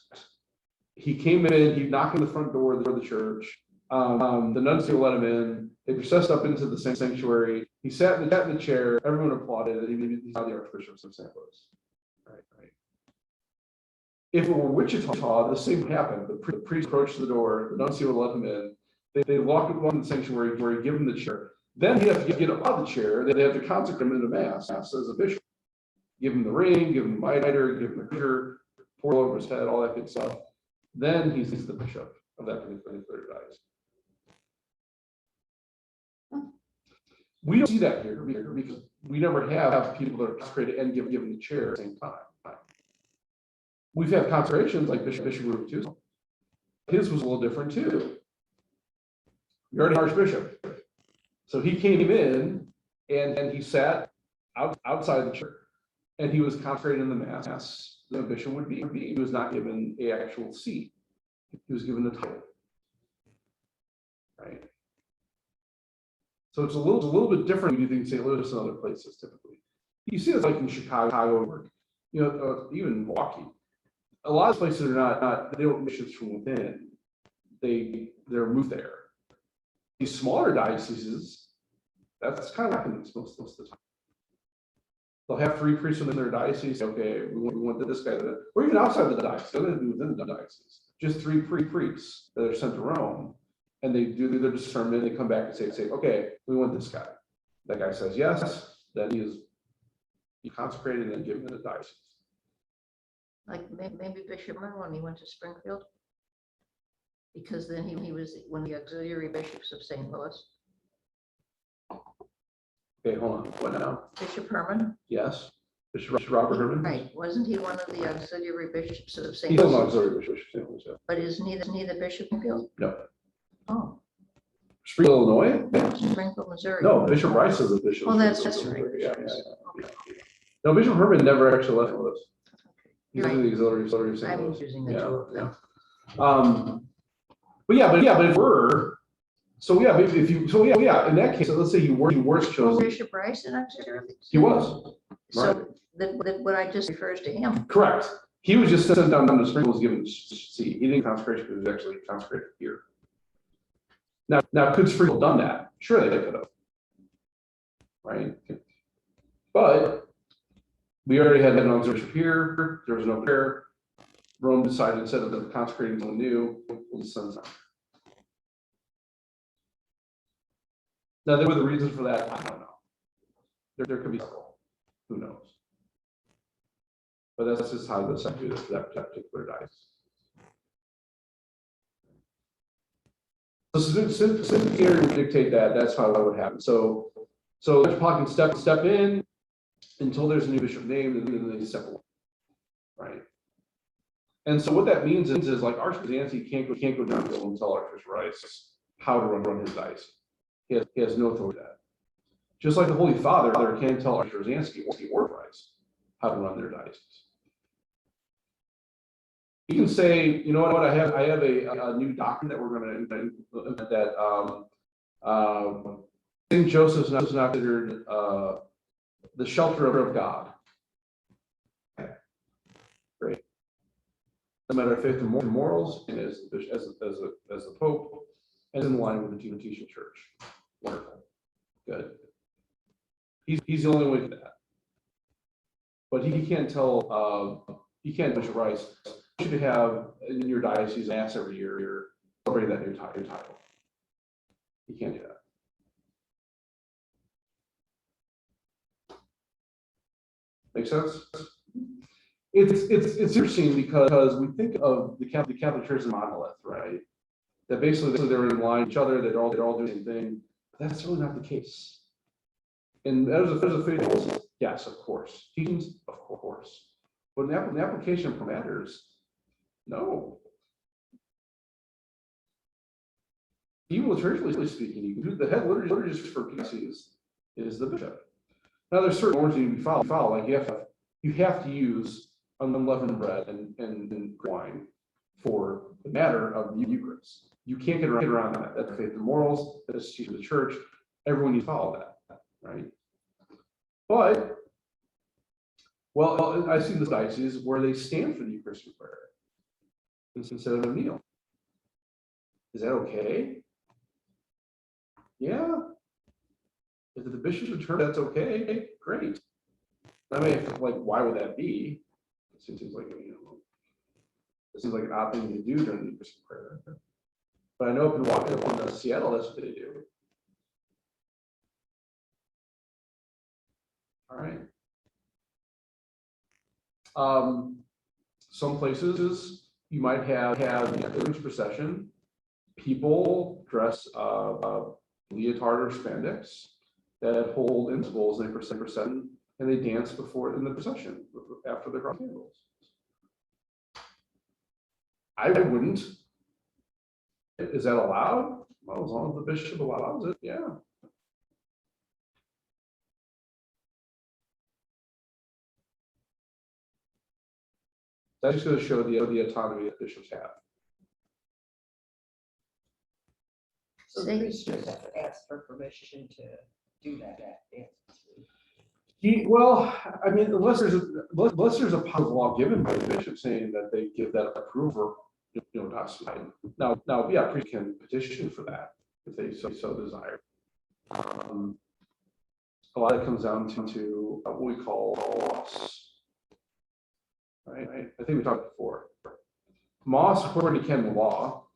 he came in, he knocked on the front door of the church. The nuncio let him in. They processed up into the sanctuary. He sat in the chair. Everyone applauded, and he's now the Archbishop of St. Louis. Right. If it were Wichita, the same happened. The priest approached the door. The nuncio would let him in. They walked in the sanctuary where he give him the chair. Then he'd have to get up out of the chair. They have to consecrate him into mass as a bishop. Give him the ring, give him the mitre, give him the creature, pour over his head, all that good stuff. Then he's the bishop of that particular diocese. We don't see that here because we never have people that are consecrated and given the chair at the same time. We've had consecrations like Bishop Rubin too. His was a little different too. We already had Archbishop. So he came in and he sat outside the church and he was consecrated in the mass. The bishop would be. He was not given an actual seat. He was given the title. Right. So it's a little bit different when you think St. Louis and other places typically. You see this like in Chicago, even Milwaukee. A lot of places are not they don't bishops from within. They're moved there. These smaller dioceses, that's kind of happens most of the time. They'll have 3 priests in their diocese. Okay, we want this guy, or even outside the diocese. Nothing to do within the diocese. Just 3 priests that are sent to Rome. And they do their discernment, they come back and say, okay, we want this guy. That guy says yes, then he is consecrated and then given to the diocese. Like maybe Bishop Murray when he went to Springfield? Because then he was one of the auxiliary bishops of St. Louis. Okay, hold on. What now? Bishop Herman? Yes. Bishop Robert Herman? Right. Wasn't he one of the auxiliary bishops of St. He's an Louis? auxiliary bishop of St. Louis. Yeah. But isn't he the bishop of Springfield? No. Oh, Springfield, Illinois? Springfield, Missouri. No, Bishop Rice is the bishop. Oh, of that's Springfield, right. Missouri. Yeah. No, Bishop Herman never actually left Louis. He's You're in the right. auxiliary of St. I'm Louis. using the two of them. But if we're in that case, so let's say you were Was chosen. Bishop Rice an auxiliary? He was. So that what I just refers to him. Correct. He was just sent down to Springfield, was given seat. He didn't consecration because he was actually consecrated here. Now could Springfield done that? Sure, they could have. Right. But we already had an auxiliary here. There was no prayer. Rome decided instead of consecrating someone new, we'll just send some. Now, there were the reasons for that. I don't know. There could be several. Who knows? But that's just how this I do this for that particular dice. So syndicator would dictate that. That's how that would happen. So Metropolitan can step in until there's a new bishop named, and then they step away. Right. And so what that means is like Archbishop Rzansky can't go down and tell Archbishop Rice how to run his dice. He has no authority to that. Just like the Holy Father can't tell Archbishop Rzansky or Rice how to run their diocese. You can say, you know what, I have a new doctrine that we're going to implement that St. Joseph's is not considered the shelter of God. Okay. Great. No matter faith and morals, and as the Pope, and in line with the teaching church. Wonderful. Good. He's the only way to do that. But he can't tell, he can't, Bishop Rice, you should have in your diocese mass every year, you're celebrating that new title. You can't do that. Make sense? It's interesting because we think of the Catholic Church as a monolith, right? That basically they're in line with each other, they're all doing the same thing. But that's really not the case. And there's a faith, yes, of course. Teachings, of course. But in the application of matters, no. Even liturgically speaking, you can do the head liturgist for PCs is the bishop. Now there's certain orders you need to follow, like you have to use unleavened bread and wine for the matter of the Eucharist. You can't get around that. That's faith and morals, that's teaching the church. Everyone needs to follow that, right? But, well, I see the dioceses where they stand for the Eucharistic prayer instead of kneel. Is that okay? Yeah. If the bishop determines that's okay, great. I mean, like, why would that be? It seems like, it seems like an odd thing to do during the Eucharistic prayer. But I know if you're walking up in Seattle, that's what they do. All right. Some places you might have the pilgrimage procession, people dress leotard or spandex that hold intervals in a procession, and they dance before in the procession after the cross candles. I wouldn't. Is that allowed? Well, as long as the bishop allows it, yeah. That's just going to show the autonomy that bishops have. So the priest just have to ask for permission to do that dance. Well, I mean, unless there's a positive law given by the bishop saying that they give that approval, not slide. Now, yeah, priest can petition for that if they so desire. A lot of it comes down to what we call loss. Right? I think we talked before. Moss, according to canon law,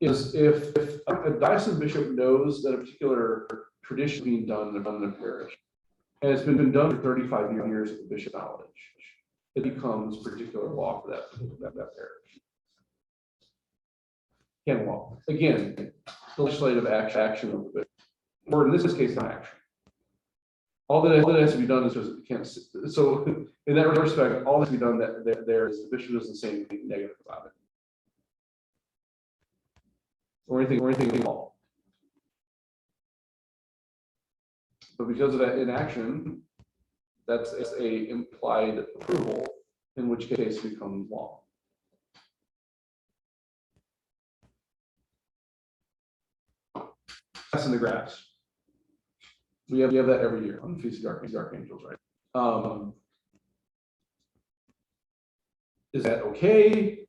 is if a diocesan bishop knows that a particular tradition is being done in the parish, and it's been done for 35 years with the bishop knowledge, it becomes particular law for that parish. Canon law. Again, legislative action of the bishop, or in this case, not action. All that has to be done is just can't. So in that respect, all that has to be done that there is the bishop doesn't say anything negative about it, or anything at all. But because of that inaction, that's a implied approval, in which case it becomes law. That's in the grass. We have that every year on the Feast of Archangels, right? Is that okay?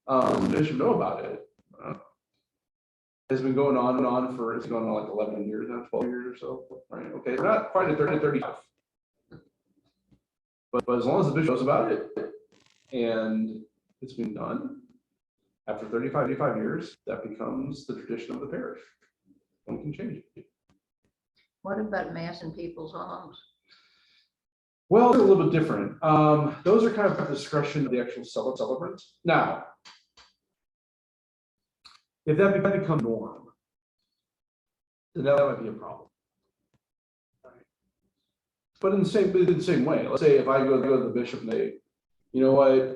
They should know about it. It's been going on and on for, it's going on like 11 years now, 12 years or so, right? Okay, not quite at 30, 35. But as long as the bishop knows about it and it's been done, after 35 years, that becomes the tradition of the parish. One can change it. What about mass in people's homes? Well, they're a little bit different. Those are kind of at the discretion of the actual celebrant. Now, if that becomes norm, then that might be a problem. Right. But in the same way, let's say if I go to the bishop and they, you know what,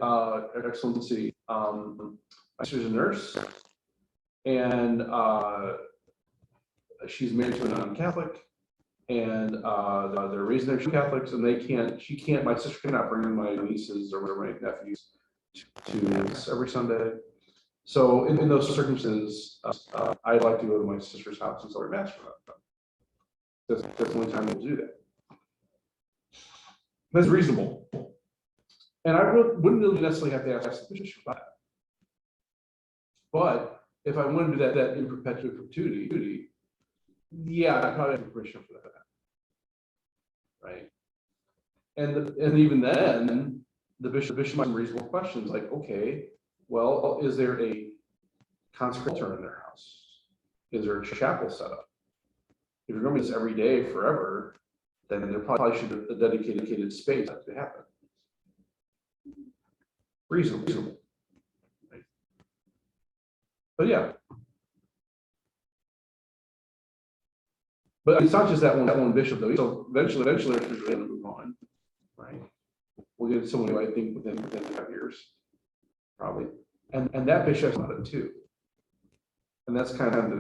Excellency, my sister's a nurse, and she's married to a non-Catholic, And they're raising their Catholics, and she can't, my sister cannot bring my nieces or my nephews to Mass every Sunday. So in those circumstances, I'd like to go to my sister's house and celebrate Mass for them. That's the only time we'll do that. That's reasonable. And I wouldn't really necessarily have to ask the bishop for that. But if I wanted to do that in perpetuity, yeah, I probably have permission for that. Right. And even then, the bishop might have reasonable questions like, okay, well, is there a consecrated altar in their house? Is there a chapel set up? If you're going to do this every day forever, then there probably should have a dedicated space to happen. Reasonable. Right. But yeah. But it's not just that one bishop though. So eventually there's going to move on, right? We'll get someone who I think within 5 years, probably, and that bishop's not it too. And that's kind of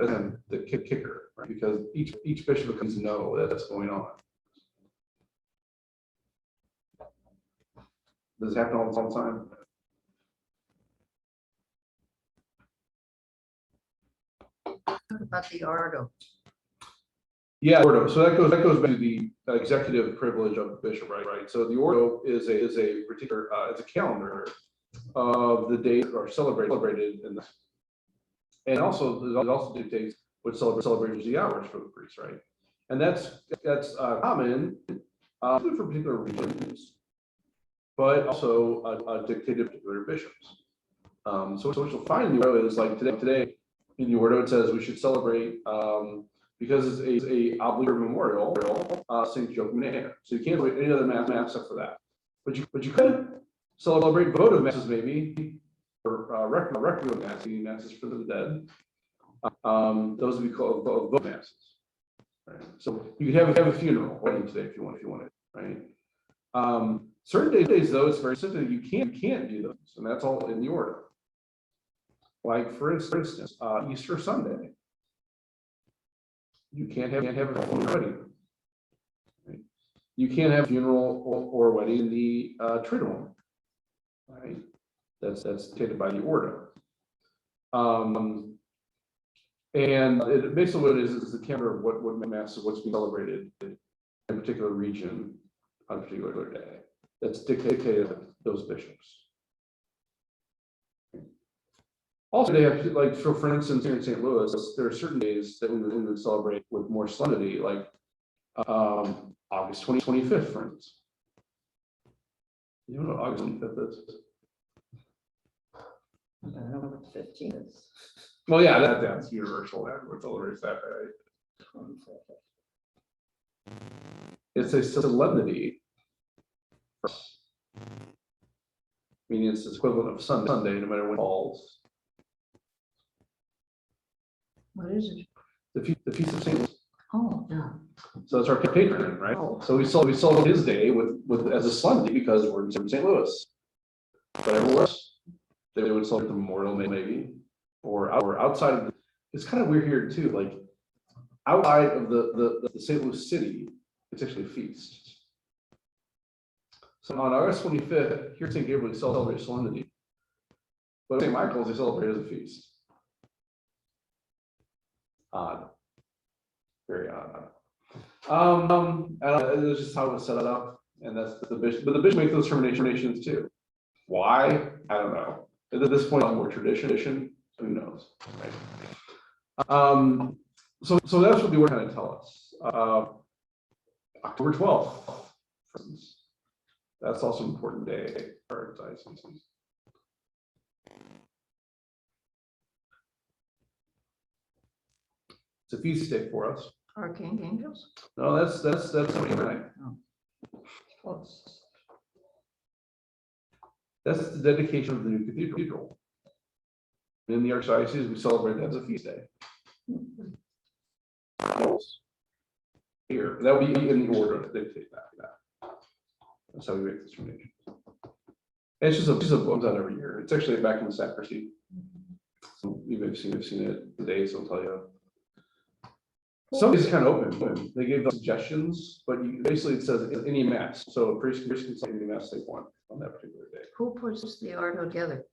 the kicker, right? Because each bishop needs to know that that's going on. Does it happen all the time? What about the Ordo? Yeah, Ordo. So that goes back to the executive privilege of the bishop, right? So the Ordo is a particular it's a calendar of the days that are celebrated in this, and also it also dictates what celebrations the hours for the priest, right? And that's common for particular regions, but also dictated to particular bishops. So what you'll find in the Ordo is like today in the Ordo it says we should celebrate. Because it's a obligatory memorial, St. Joachim and Anna. So you can't wait any other mass except for that. But you could celebrate votive masses maybe, or requiem masses for the dead. Those would be called votive masses. Right? So you could have a funeral wedding today if you wanted, right? Certain days though, it's very simple. You can't do those, and that's all in the Order. Like for instance, Easter Sunday. You can't have a funeral wedding. Right? You can't have a funeral or wedding in the Triduum, right? That's dictated by the Order. And basically what it is the calendar of what mass of what's being celebrated in a particular region on a particular day. That's dictated by those bishops. Also, they have, like, for instance, here in St. Louis, there are certain days that we would celebrate with more solemnity, like August 25th, for instance. You know what August 25th is? I don't know what the 15th is. Well, yeah, that's universal. Everyone celebrates that, right? It's a solemnity, meaning it's the equivalent of Sunday, no matter when it falls. What is it? The Feast of St. Louis. Oh, Yeah. So that's our patron, right? Oh. So we celebrate his day with as a Sunday because we're in St. Louis. But everywhere else, they would celebrate the memorial maybe, or outside of it's kind of weird here too. Like outside of the St. Louis city, it's actually a feast. So on August 25th, here at St. Gabriel, we celebrate solemnity. But at St. Michael's, they celebrate as a feast. Odd. Very odd. And it's just how it was set up, and that's the bishop. But the bishop makes those determinations too. Why? I don't know. At this point, more tradition. Who knows? Right? So that's what the Order kind of tell us. October 12th, for instance. That's also an important day for our diocese. It's a feast day for us. Archangels? No, that's 29. Close. That's the dedication of the new cathedral. In the archdiocese, we celebrate that as a feast day. Here, that would be in the Order to dictate that. That's how we make this determination. And it's just a book out every year. It's actually back in the sacristy. So we've seen it today, so I'll tell you. Some is kind of open. They gave us suggestions, but basically it says any mass. So a priest can say any mass they want on that particular day. Who puts the ordo together?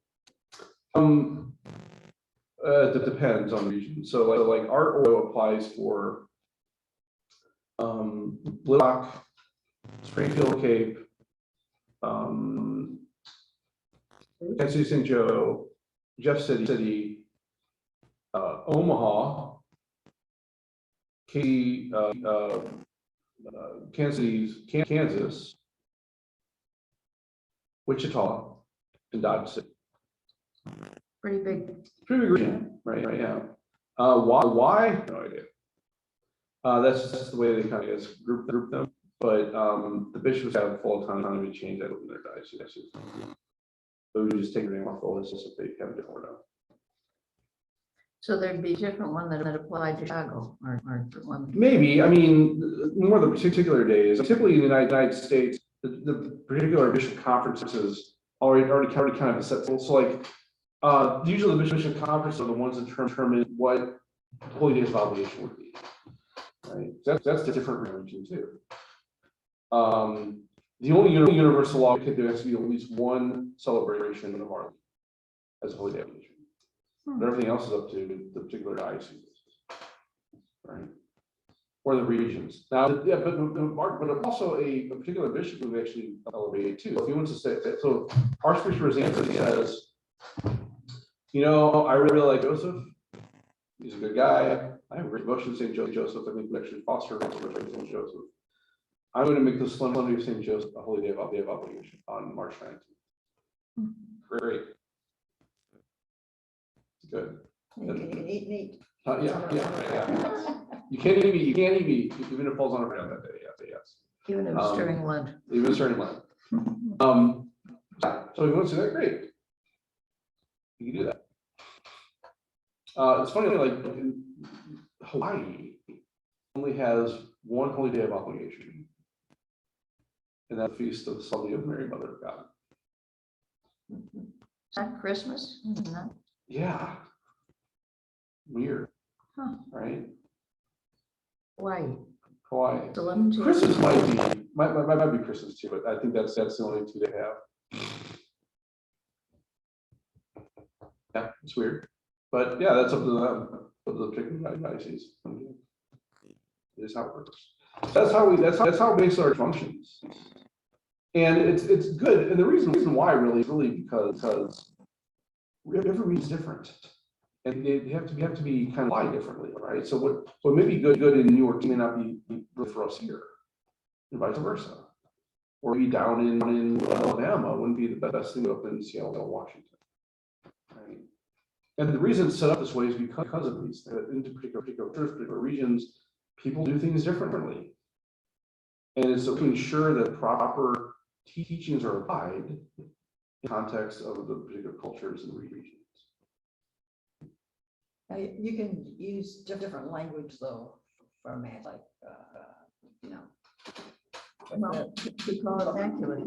That depends on the region. So like our ordo applies for Little Rock, Springfield, Cape, Kansas City, St. Joe, Jeff City, Omaha, Kansas City, Kansas, Wichita, and Dodge City. Pretty big. Pretty big region, right? Yeah. Why? No idea. That's just the way they kind of group them. But the bishops have full autonomy to change that in their diocese. So we just take your name off the list if they have a different order. So there'd be a different one that applied to Chicago or one. Maybe, I mean, more the particular days. Typically in the United States, the particular bishop conferences already kind of set. So like, usually the bishop conferences are the ones that determine what holy days of obligation would be. Right? That's a different religion too. The only universal law could there has to be at least one celebration of our as a holy day of obligation. But everything else is up to the particular diocese, right? Or the regions. Now, yeah, but also a particular bishop would actually elevate it too. If he wants to say that, so Archbishop Rosanna says, you know, I really like Joseph. He's a good guy. I have a great devotion to St. Joseph. I think we actually foster St. Joseph. I'm going to make the Solemnity of St. Joseph a holy day of obligation on March 19th. Great. Good. You can eat meat. Yeah. You can't eat meat, even if it falls on a Friday on that day. Yes. Even if it's during Lent. Even during Lent. So if you want to do that, great. You can do that. It's funny, like in Hawaii only has one holy day of obligation, and that feast of the Solemnity of Mary, Mother of God. Is that Christmas? No. Yeah. Weird. Huh. Right? Why? Hawaii. Solemnity. Christmas might be Christmas too, but I think that's the only two they have. Yeah, it's weird. But yeah, that's up to them, of the particular diocese. It is how it works. That's how basic church functions. And it's good. And the reason why really is really because every region's different. And they have to be kind of applied differently, right? So what may be good in New York may not be good for us here, and vice versa. Or maybe down in Alabama wouldn't be the best thing up in Seattle or Washington. Right? And the reason it's set up this way is because of these, in particular regions, people do things differently. And it's to ensure that proper teachings are applied in the context of the particular cultures and regions. You can use different language though for math, like, you know. Well, we call it immaculate.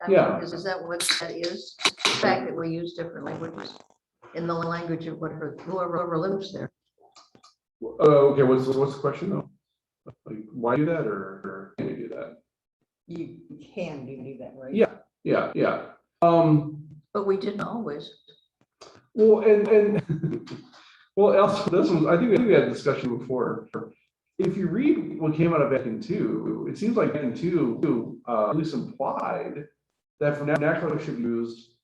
Yeah. Is that what that is? The fact that we use different languages in the language of whoever lives there. Okay, what's the question though? Like, why do that, or can you do that? You can do that, right? Yeah. But we didn't always. Well, and well, also this one, I think we had a discussion before. If you read what came out of Vatican II, it seems like Vatican II at least implied that vernacular should be used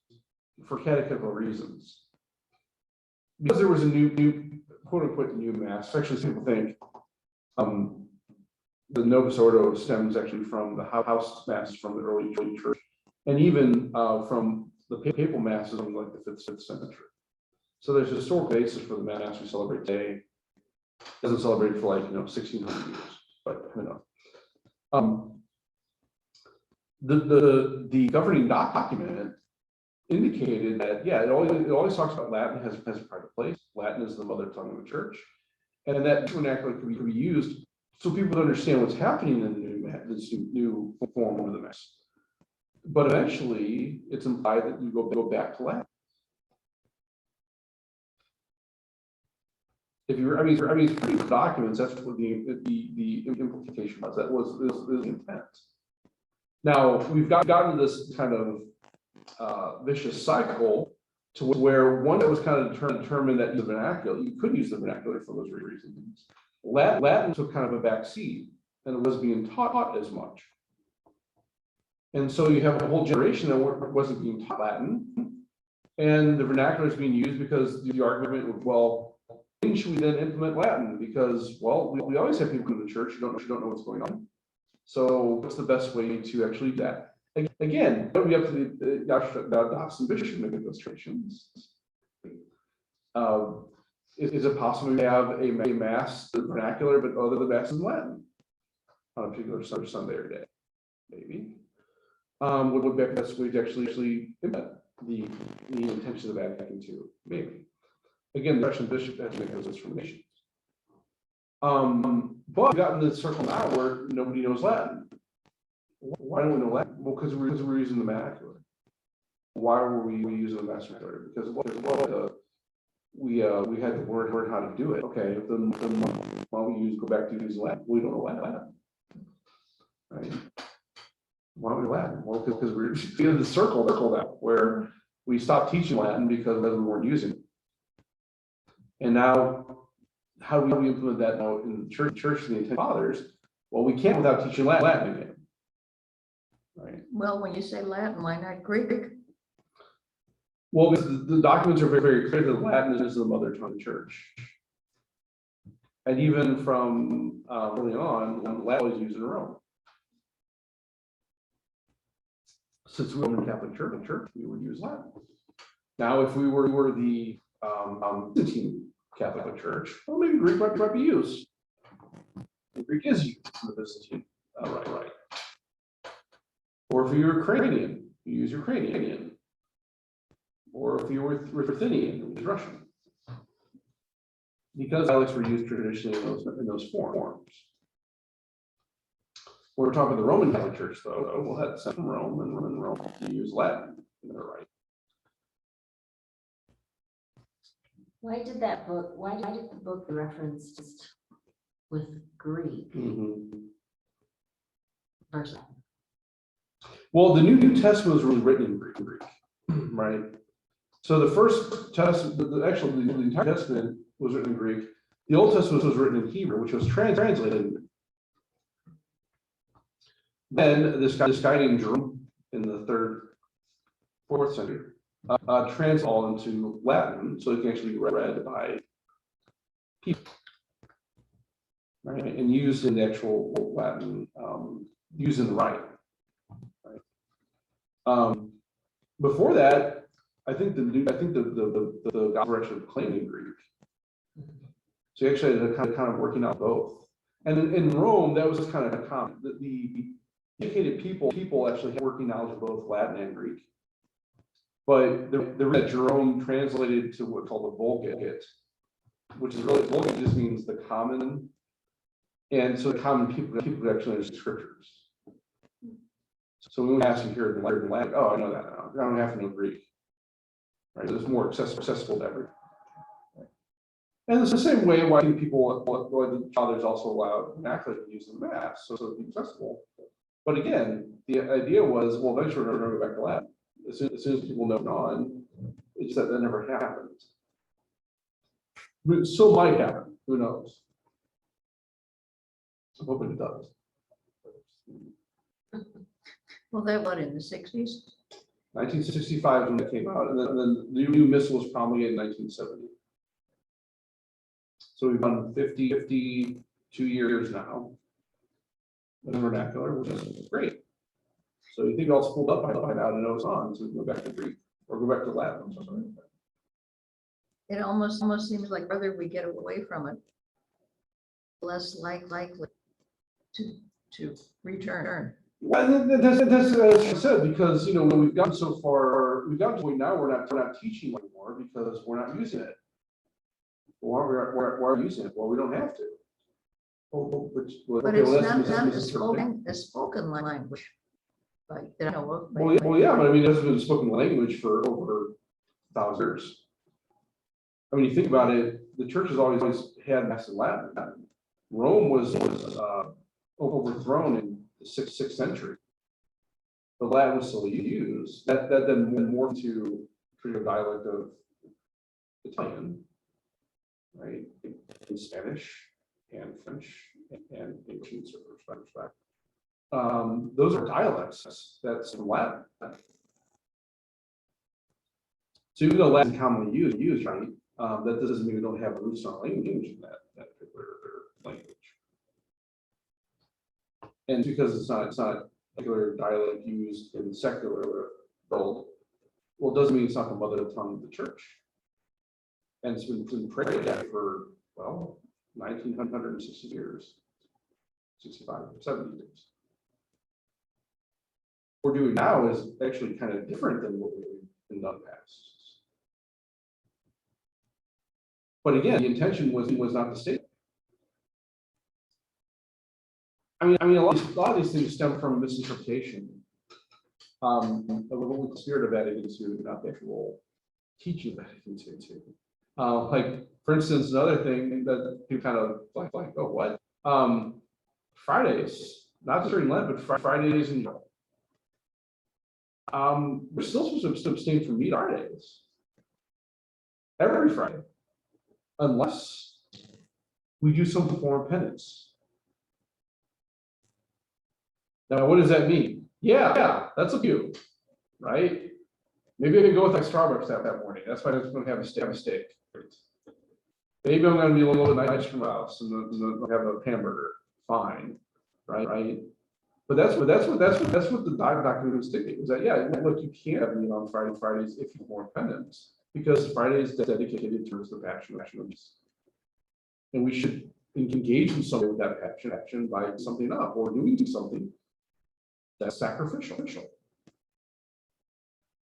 for catechetical reasons. Because there was a new quote unquote new mass. Actually, some people think the Novus Ordo stems actually from the house mass from the early church, and even from the papal masses from like the 5th century. So there's a historical basis for the mass we celebrate today. It doesn't celebrate for like 1600 years, but who knows? The governing document indicated that it always talks about Latin has a private place. Latin is the mother tongue of the church, and that vernacular could be used so people would understand what's happening in this new form of the mass. But eventually, it's implied that you go back to Latin. If you, it's pretty good documents, that's what the implication was, that was the intent. Now, we've gotten this kind of vicious cycle to where one that was kind of determined that the vernacular, you could use the vernacular for those reasons. Latin took kind of a back seat and it was being taught as much. And so you have a whole generation that wasn't being taught Latin, and the vernacular is being used because the argument was, well, when should we then implement Latin? Because, well, we always have people in the church who don't know what's going on. So what's the best way to actually do that? Again, we have to the Dawson Bishop making those transitions. Is it possible to have a mass vernacular, but other the mass in Latin on a particular Sunday or day? Maybe. Would be the best way to actually implement the intentions of Vatican II? Maybe. Again, the Russian bishop has to make those determinations. But we've gotten this circle now where nobody knows Latin. Why don't we know Latin? Well, because we're using the vernacular. Why were we using the vernacular? Because we had to learn how to do it. Okay, then why don't we go back to using Latin? We don't know Latin, right? Why don't we Latin? Well, because we're in the circle now where we stopped teaching Latin because we weren't using it. And now, how do we implement that now in the church and the intended fathers? Well, we can't without teaching Latin again. Right. Well, when you say Latin, why not Greek? Well, the documents are very, very clear that Latin is the mother tongue of the church. And even from early on, Latin was used in Rome. Since we were in the Catholic Church, we would use Latin. Now, if we were the Byzantine Catholic Church, well, maybe Greek might be used. Greek is used in the Byzantine, right. Or if you're Ukrainian, you use Ukrainian. Or if you were Ruthenian, it was Russian. Because dialects were used traditionally in those forms. When we're talking about the Roman Catholic Church, though, well, that's from Rome, and Rome use Latin, right? Why did the book reference just with Greek versus? Well, the New Testament was really written in Greek, right? So the first Testament, the entire Testament was written in Greek. The Old Testament was written in Hebrew, which was translated. Then this guy named Jerome in the 3rd, 4th century translated all into Latin, so it can actually be read by people, right? And used in the actual Latin, used in the writing. Right? Before that, I think the gospel were actually proclaimed in Greek. So you actually had to kind of working out both. And in Rome, that was kind of common. The educated people actually had working knowledge of both Latin and Greek. But that Jerome translated to what's called the Vulgate, which is really, Vulgate just means the common, and so the common people actually understand scriptures. So when we ask you here in Latin, oh, I know that now. I don't have to know Greek. Right? It's more accessible to everyone. Right? And it's the same way why the fathers also allowed vernacular to use in the Mass, so it be accessible. But again, the idea was, well, eventually we're going to go back to Latin. As soon as people know on, it's that never happened. But it still might happen. Who knows? I'm hoping it does. Well, that what, in the 60s? 1965 is when it came out, and then the new missile was promulgated in 1970. So we've done 52 years now in vernacular, which is great. So you think all spooled up by now to know it's on, so we can go back to Greek or go back to Latin or something like that. It almost seems like the further we get away from it, less likely to return. Well, that's what I said, because we've gotten so far, we've gotten to the point now we're not teaching anymore because we're not using it. Why are we using it? Well, we don't have to. But it's not the spoken language. Like that I know of. Well, yeah, but I mean, it hasn't been spoken language for over 1,000 years. I mean, you think about it, the church has always had massive Latin. Rome was overthrown in the sixth century. The Latin was still used. That then morphed to a dialect of Italian, right? And Spanish and French and English in certain respect. Those are dialects that's in Latin. So even though Latin is commonly used, right? That doesn't mean we don't have roots in our language in that particular language. And because it's not a particular dialect used in the secular world, well, it doesn't mean it's not the mother tongue of the church. And it's been prayed at for, well, 1960 years, 65, 70 years. What we're doing now is actually kind of different than what we've done in the past. But again, the intention was not to state. I mean, a lot of these things stem from misinterpretation of what we spirit of Vatican II, not the actual teaching of Vatican II. Like, for instance, another thing that you kind of like, oh, what? Fridays, not during Lent, but Fridays in general. We're still supposed to abstain from meat Fridays. Every Friday. Unless we do some form of penance. Now, what does that mean? Yeah, that's a few, right? Maybe I can go with like Starbucks that morning. That's why I'm just going to have a steak. Maybe I'm going to be a little bit nice from the house and have a hamburger. Fine, right? But that's what the doctor was thinking. Is that look, you can't have meat on Fridays if you want penance, because Friday is dedicated towards the passion of Jesus. And we should engage in something with that passion by something up or doing something that's sacrificial.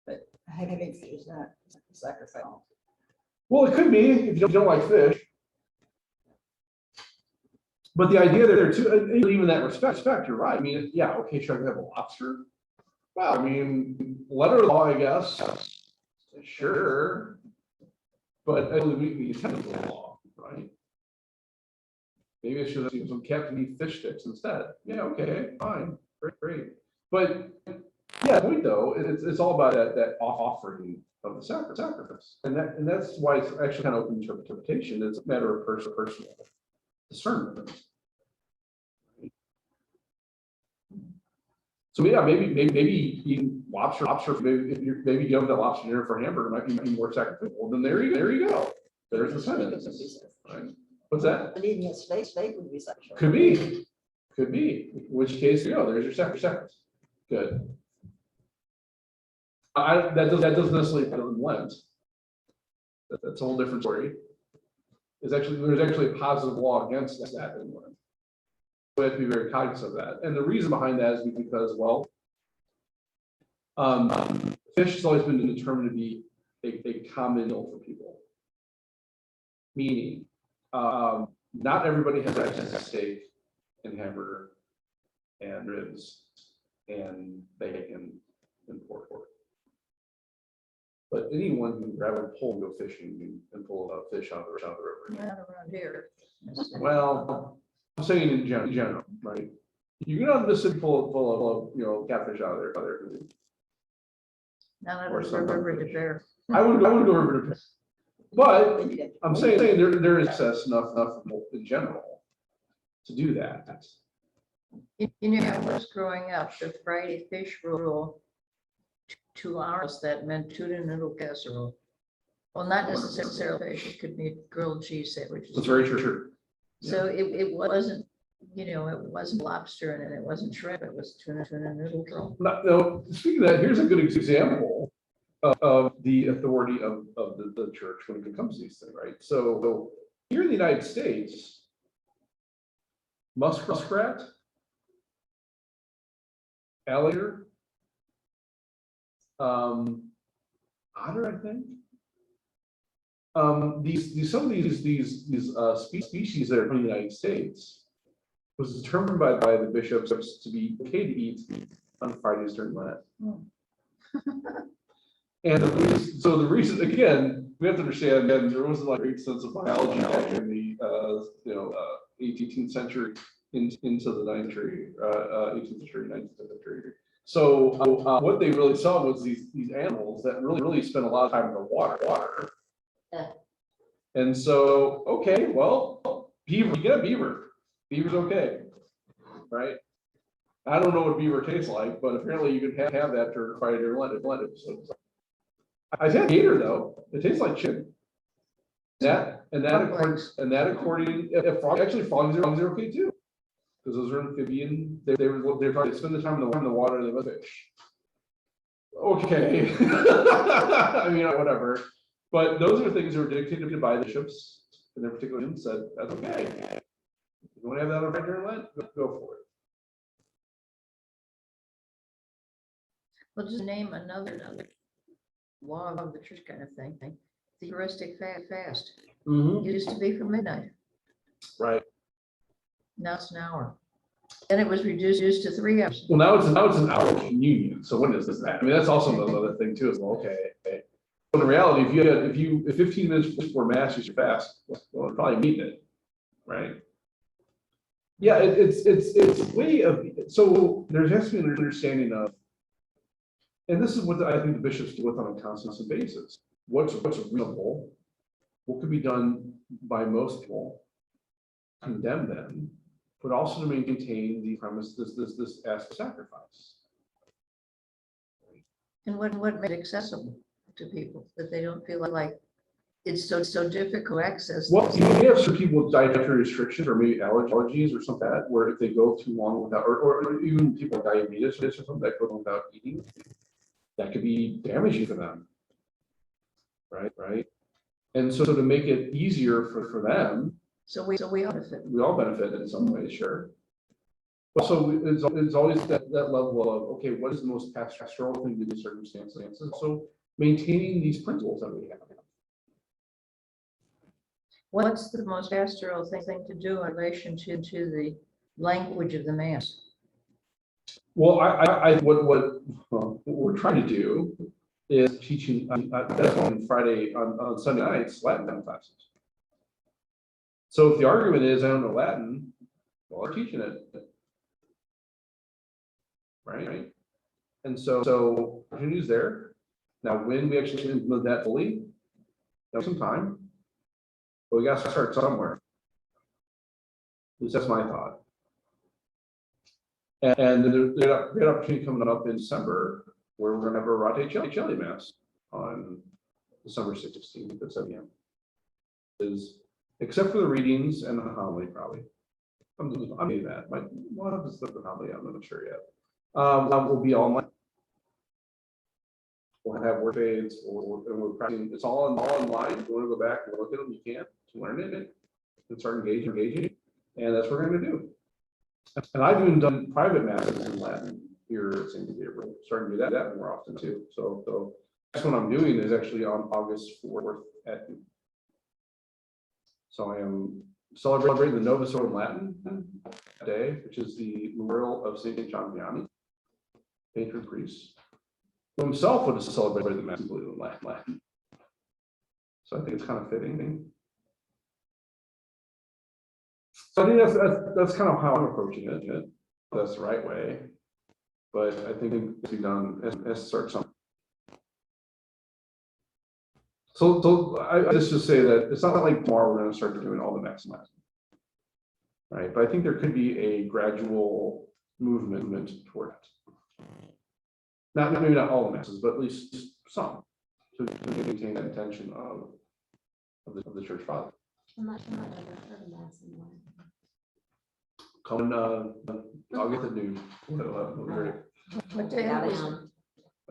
But having fish is not sacrificial. Well, it could be if you don't like fish. But the idea there too, even in that respect, you're right. I mean, yeah, okay, should I have a lobster? Well, I mean, letter of the law, I guess. Sure. But I believe the intent of the law, right? Maybe I should have some Captain Beef fish sticks instead. Yeah, okay, fine, great. But yeah, the point though, it's all about that offering of the sacrifice, and that's why it's actually kind of open to interpretation. It's a matter of personal discernment. So yeah, maybe eating lobster. Maybe if you're giving that lobster dinner for hamburger might be more sacrificial. Well, then there you go. There's the sentence. Right? What's that? And eating a steak would be sacrificial. Could be. In which case, there's your sacrifice. Good. That doesn't necessarily fit in Lent. That's a whole different story. There's actually a positive law against that in Lent. We have to be very cognizant of that. And the reason behind that is because, well, fish has always been determined to be a common meal for people. Meaning, not everybody has access to steak and hamburger and ribs and bacon and pork. But anyone can grab a pole and go fishing and pull a fish out of the river. Not around here. Well, I'm saying in general, right? You can have this full of catfish out of there. Not out Or of the some river to fish. bear. I would go river to fish. But I'm saying there is access enough in general to do that. When I was growing up, the Friday fish rule, 2 hours, that meant tuna noodle casserole. Well, not necessarily fish, it could be grilled cheese sandwiches. That's very true. So it wasn't, it wasn't lobster and it wasn't shrimp, it was tuna noodle roll. No, speaking of that, here's a good example of the authority of the church when it comes to these things, right? So here in the United States, muskrat, alligator, otter, I think. Some of these species that are in the United States was determined by the bishops to be okay to eat on Fridays during Lent. And the reason, again, we have to understand that there wasn't like a great sense of biology back in the 18th century into the 19th century, 18th century, 19th century. So what they really saw was these animals that really spend a lot of time in the water. Yeah. And so, okay, well, beaver, you get a beaver. Beaver's okay, right? I don't know what beaver tastes like, but apparently you can have that to try to let it. So I've had gator though. It tastes like chicken. According, actually frogs are okay too. Because those are amphibian, they spend the time in the water, they live fish. Okay. I mean, whatever. But those are things that were dictated by the bishops in their particular and said, that's okay. If you want to have that on during Lent, go for it. Well, just name another law of the church kind of thing. The Eucharistic fast. Used to be for midnight. Right. Now it's an hour. Then it was reduced to 3 hours. Well, now it's an hour of communion. So what is that? I mean, that's also another thing too, as well. Okay. But in reality, if 15 minutes before mass you should fast, well, probably meeting it, right? Yeah, it's way of, so there has to be an understanding of, and this is what I think the bishops do with on a constant basis. What's reasonable? What could be done by most people? Condemn them, but also to maintain the premise this act of sacrifice. And what made it accessible to people that they don't feel like it's so difficult to access? Well, you may have some people with dietary restrictions or maybe allergies or something like that, where if they go too long without, or even people with diabetes or something that go without eating, that could be damaging for them. Right. And so to make it easier for them. So we all benefit. We all benefit in some way, sure. But so it's always that level of, okay, what is the most pastoral thing to do in circumstances? So maintaining these principles that we have. What's the most pastoral thing to do in relation to the language of the Mass? Well, what we're trying to do is teaching, that's on Friday, on Sunday nights, Latin classes. So if the argument is, I don't know Latin, well, we're teaching it. Right? And so opportunities there. Now, when we actually implement that fully, there's some time, but we got to start somewhere. At least that's my thought. And there's a great opportunity coming up in December where we're going to have a Rate Caeli Mass on December 16th at 7 p.m. Except for the readings and the homily, probably. I'm doing that. One of us the homily, I'm not sure yet. Will be online. We'll have word aids, and we're practicing. It's all online. If you want to go back and look at them, you can to learn it and start engaging, and that's what we're going to do. And I've even done private masses in Latin here at St. Xavier. We're starting to do that more often too. So that's what I'm doing is actually on August 4th at noon. So I am celebrating the Novus Ordo in Latin day, which is the memorial of St. John Vianney, patron priest, who himself would have celebrated the Mass in Latin. So I think it's kind of fitting. So I think that's kind of how I'm approaching it. That's the right way, but I think it has to be done as start something. So I just say that it's not like tomorrow we're going to start doing all the Mass in Latin, right? But I think there could be a gradual movement toward it. Maybe not all the masses, but at least some to maintain that intention of the church father. I'm not sure I've ever heard of Mass in Latin. Come August at noon. What day Got it is it? on.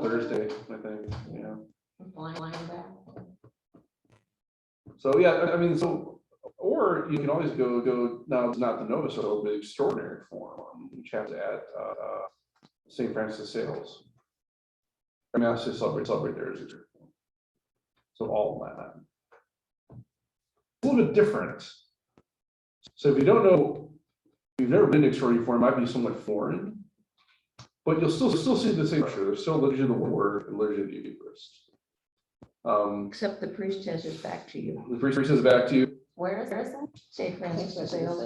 Thursday, I think. Yeah. Flying back. So yeah, I mean, or you can always go. Now it's not the Novus Ordo, but extraordinary form, which has at St. Francis of Sales. I mean, I just celebrate theirs. So all of that. It's a little bit different. So if you don't know, if you've never been to extraordinary form, it might be somewhat foreign, but you'll still see the same structure. There's still liturgy of the Word and liturgy of the Eucharist. Except the priest has his back to you. The priest is back to you. Where is that? St. Francis de Sales,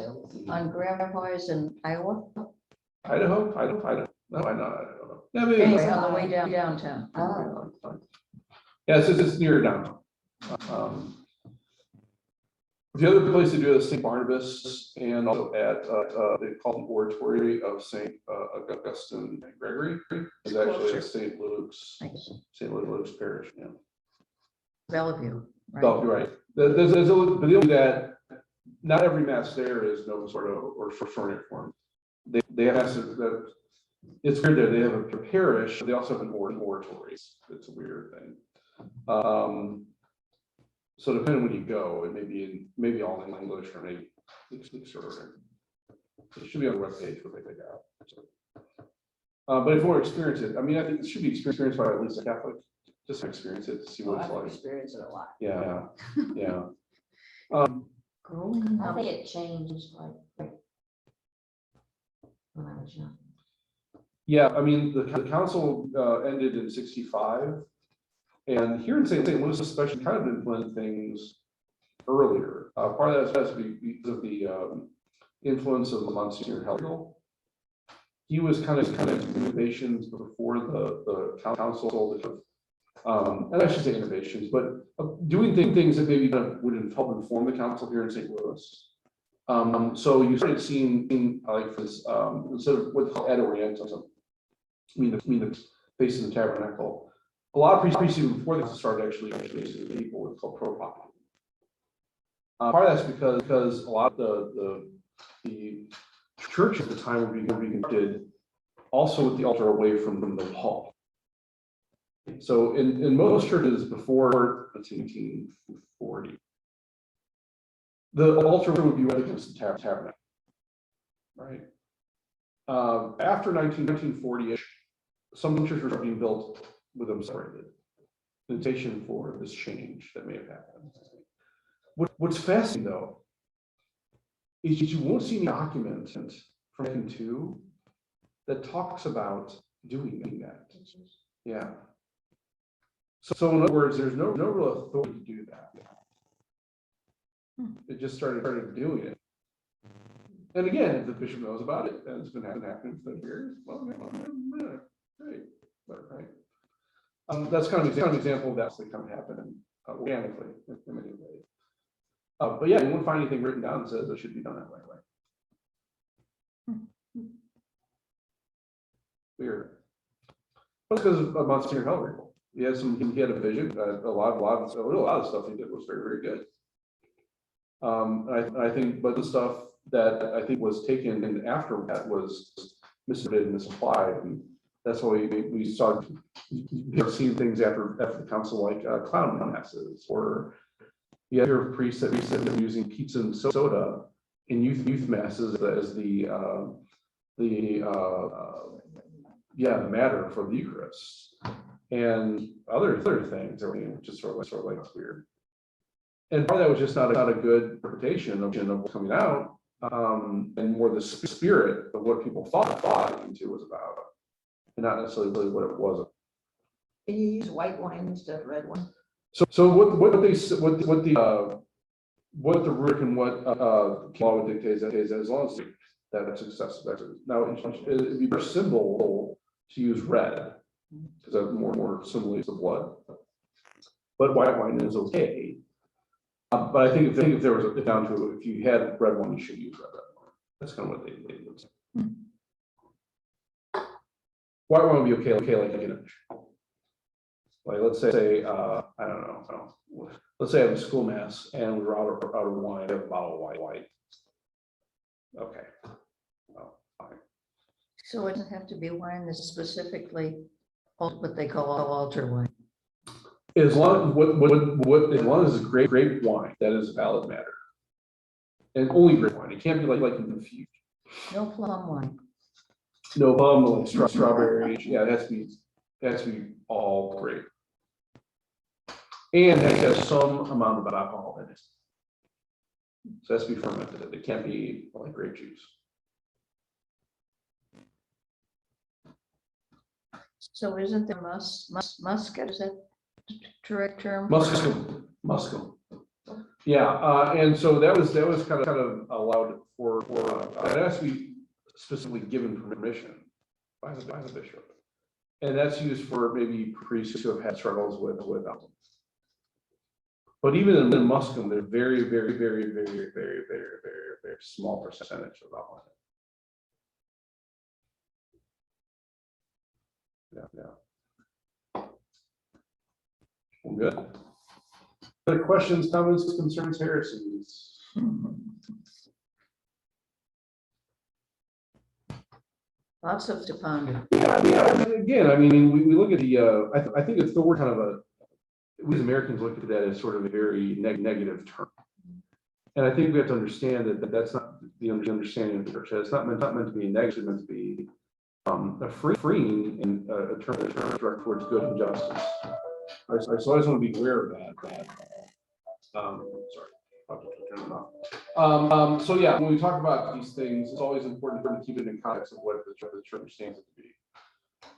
on Grandpoise in Iowa. Idaho, Idaho. No, I don't know. Yeah, maybe. Anyway, on the way downtown. Oh. Yeah, it's near downtown. The other place to do it is St. Barnabas and also at, they call the Oratory of St. Augustine and Gregory. It's actually at St. Luke's Parish, yeah. Bellevue, right? Oh, you're right. There's but the only that, not every mass there is no sort of, or for short form. They have, it's weird there, they have a parish, but they also have an oratory. It's a weird thing. So depending when you go, it may be maybe all in English or maybe sort of. It should be on the webpage where they take out. But if you want to experience it, I mean, I think it should be experienced by at least a Catholic. Just experience it, to see what it's I've like. experienced it a lot. Yeah, yeah. Growing I up. think it changed like when I was young. Yeah, I mean, the council ended in '65. And here in St. Louis especially kind of implemented things earlier. Part of that has to be because of the influence of Monsignor Helgel. He was kind of innovations before the council, and I should say innovations, but doing things that maybe would help inform the council here in St. Louis. So you started seeing like this, instead of what's called ad orientem, I mean the face of the tabernacle. A lot of priests even before this started actually introducing people what's called propopy. Part of that's because a lot of the church at the time were being constructed also with the altar away from the hall. So in most churches before 1940, the altar would be right against the tabernacle, right? After 1940-ish, some churches were being built with them separated. Invitation for this change that may have happened. What's fascinating though is you won't see any document from 1902 that talks about doing that. Yeah. So in other words, there's no real authority to do that. It just started doing it. And again, if the bishop knows about it, and it's been happening for years, well, great, right? That's kind of an example of that's kind of happening organically in many ways. But yeah, you won't find anything written down that says it should be done that way. Weird. That's because of Monsignor Helgel. He had a vision. A lot of stuff he did was very, very good. I think, but the stuff that I think was taken in after that was misinterpreted and misapplied, and that's why we started seeing things after the council like clown masses, or you have priests that were using pizza and soda in youth masses as the matter for the Eucharist, and other things, which is sort of like weird. And part of that was just not a good interpretation of what's coming out, and more the spirit of what people thought into was about, and not necessarily what it wasn't. Can you use white wine instead of red wine? So what the rubric and what law would dictate is as long as that's accessible. Now it'd be more simple to use red because that more simulates the blood, but white wine is okay. But I think if there was if you had red wine, you should use red wine. That's kind of what they would say. White wine would be okay like a Guinness. Like let's say I don't know. Let's say I have a school mass and we're out of wine. I have a bottle of white. Okay. Well, fine. So it doesn't have to be wine that's specifically what they call altar wine. As long as it's grape wine, that is a valid matter. And only grape wine. It can't be like infused. No plum wine. No plum, like strawberry. Yeah, it has to be all grape. And it has some amount of alcohol in it. So it has to be fermented. It can't be like grape juice. So isn't there muscat? Is that the correct term? Muscum. Yeah, and so that was kind of allowed for, that has to be specifically given permission by the bishop. And that's used for maybe priests who have had struggles with alcohol. But even in Muscom, they're very, very, very, very, very, very, very, very small percentage of alcohol. Yeah. Well, good. Other questions, comments, concerns, heresies? Lots of to ponder. Yeah. Again, I mean, we look at the, I think it's the word kind of a, we as Americans look at that as sort of a very negative term. And I think we have to understand that that's not the understanding of the church. It's not meant to be negative, it's meant to be a freeing and a term directed towards good and justice. So I always want to be aware of that. Sorry, I'll have to turn it off. So yeah, when we talk about these things, it's always important to keep it in context of what the church stands it to be.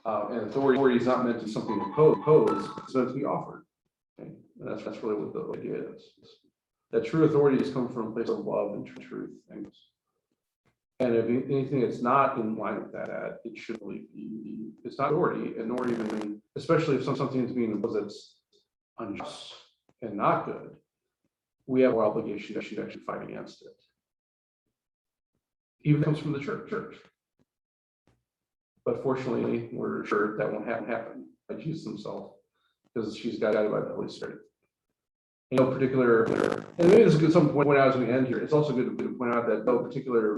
And authority is not meant to be something imposed, it's meant to be offered. Okay? And that's really what the idea is. That true authority has come from a place of love and truth. And if anything that's not in line with that, it should really be, it's not authority, and nor even, especially if something is being imposed that's unjust and not good, we have our obligation to actually fight against it. Even if it comes from the church. But fortunately, we're sure that won't happen by Jesus himself, because she's guided by the Holy Spirit. In no particular, and maybe this is good some point out as we end here. It's also good to point out that no particular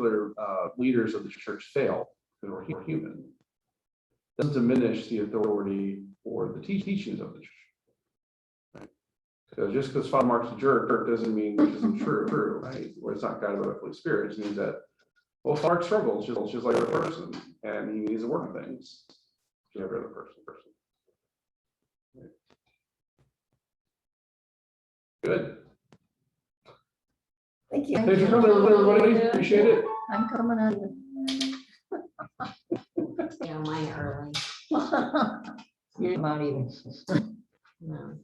leaders of the church fail, because we're human. It doesn't diminish the authority or the teachings of the church. Right? So just because Father Mark's a jerk doesn't mean which isn't true, right? Or it's not guided by the Holy Spirit. It means that, well, Father Mark struggles just like every person, and he needs to work on things. Just like every other person. Right? Good. Thank you. Thanks for coming, everybody. Appreciate it. I'm coming on. Yeah, mine early. You're not even. No.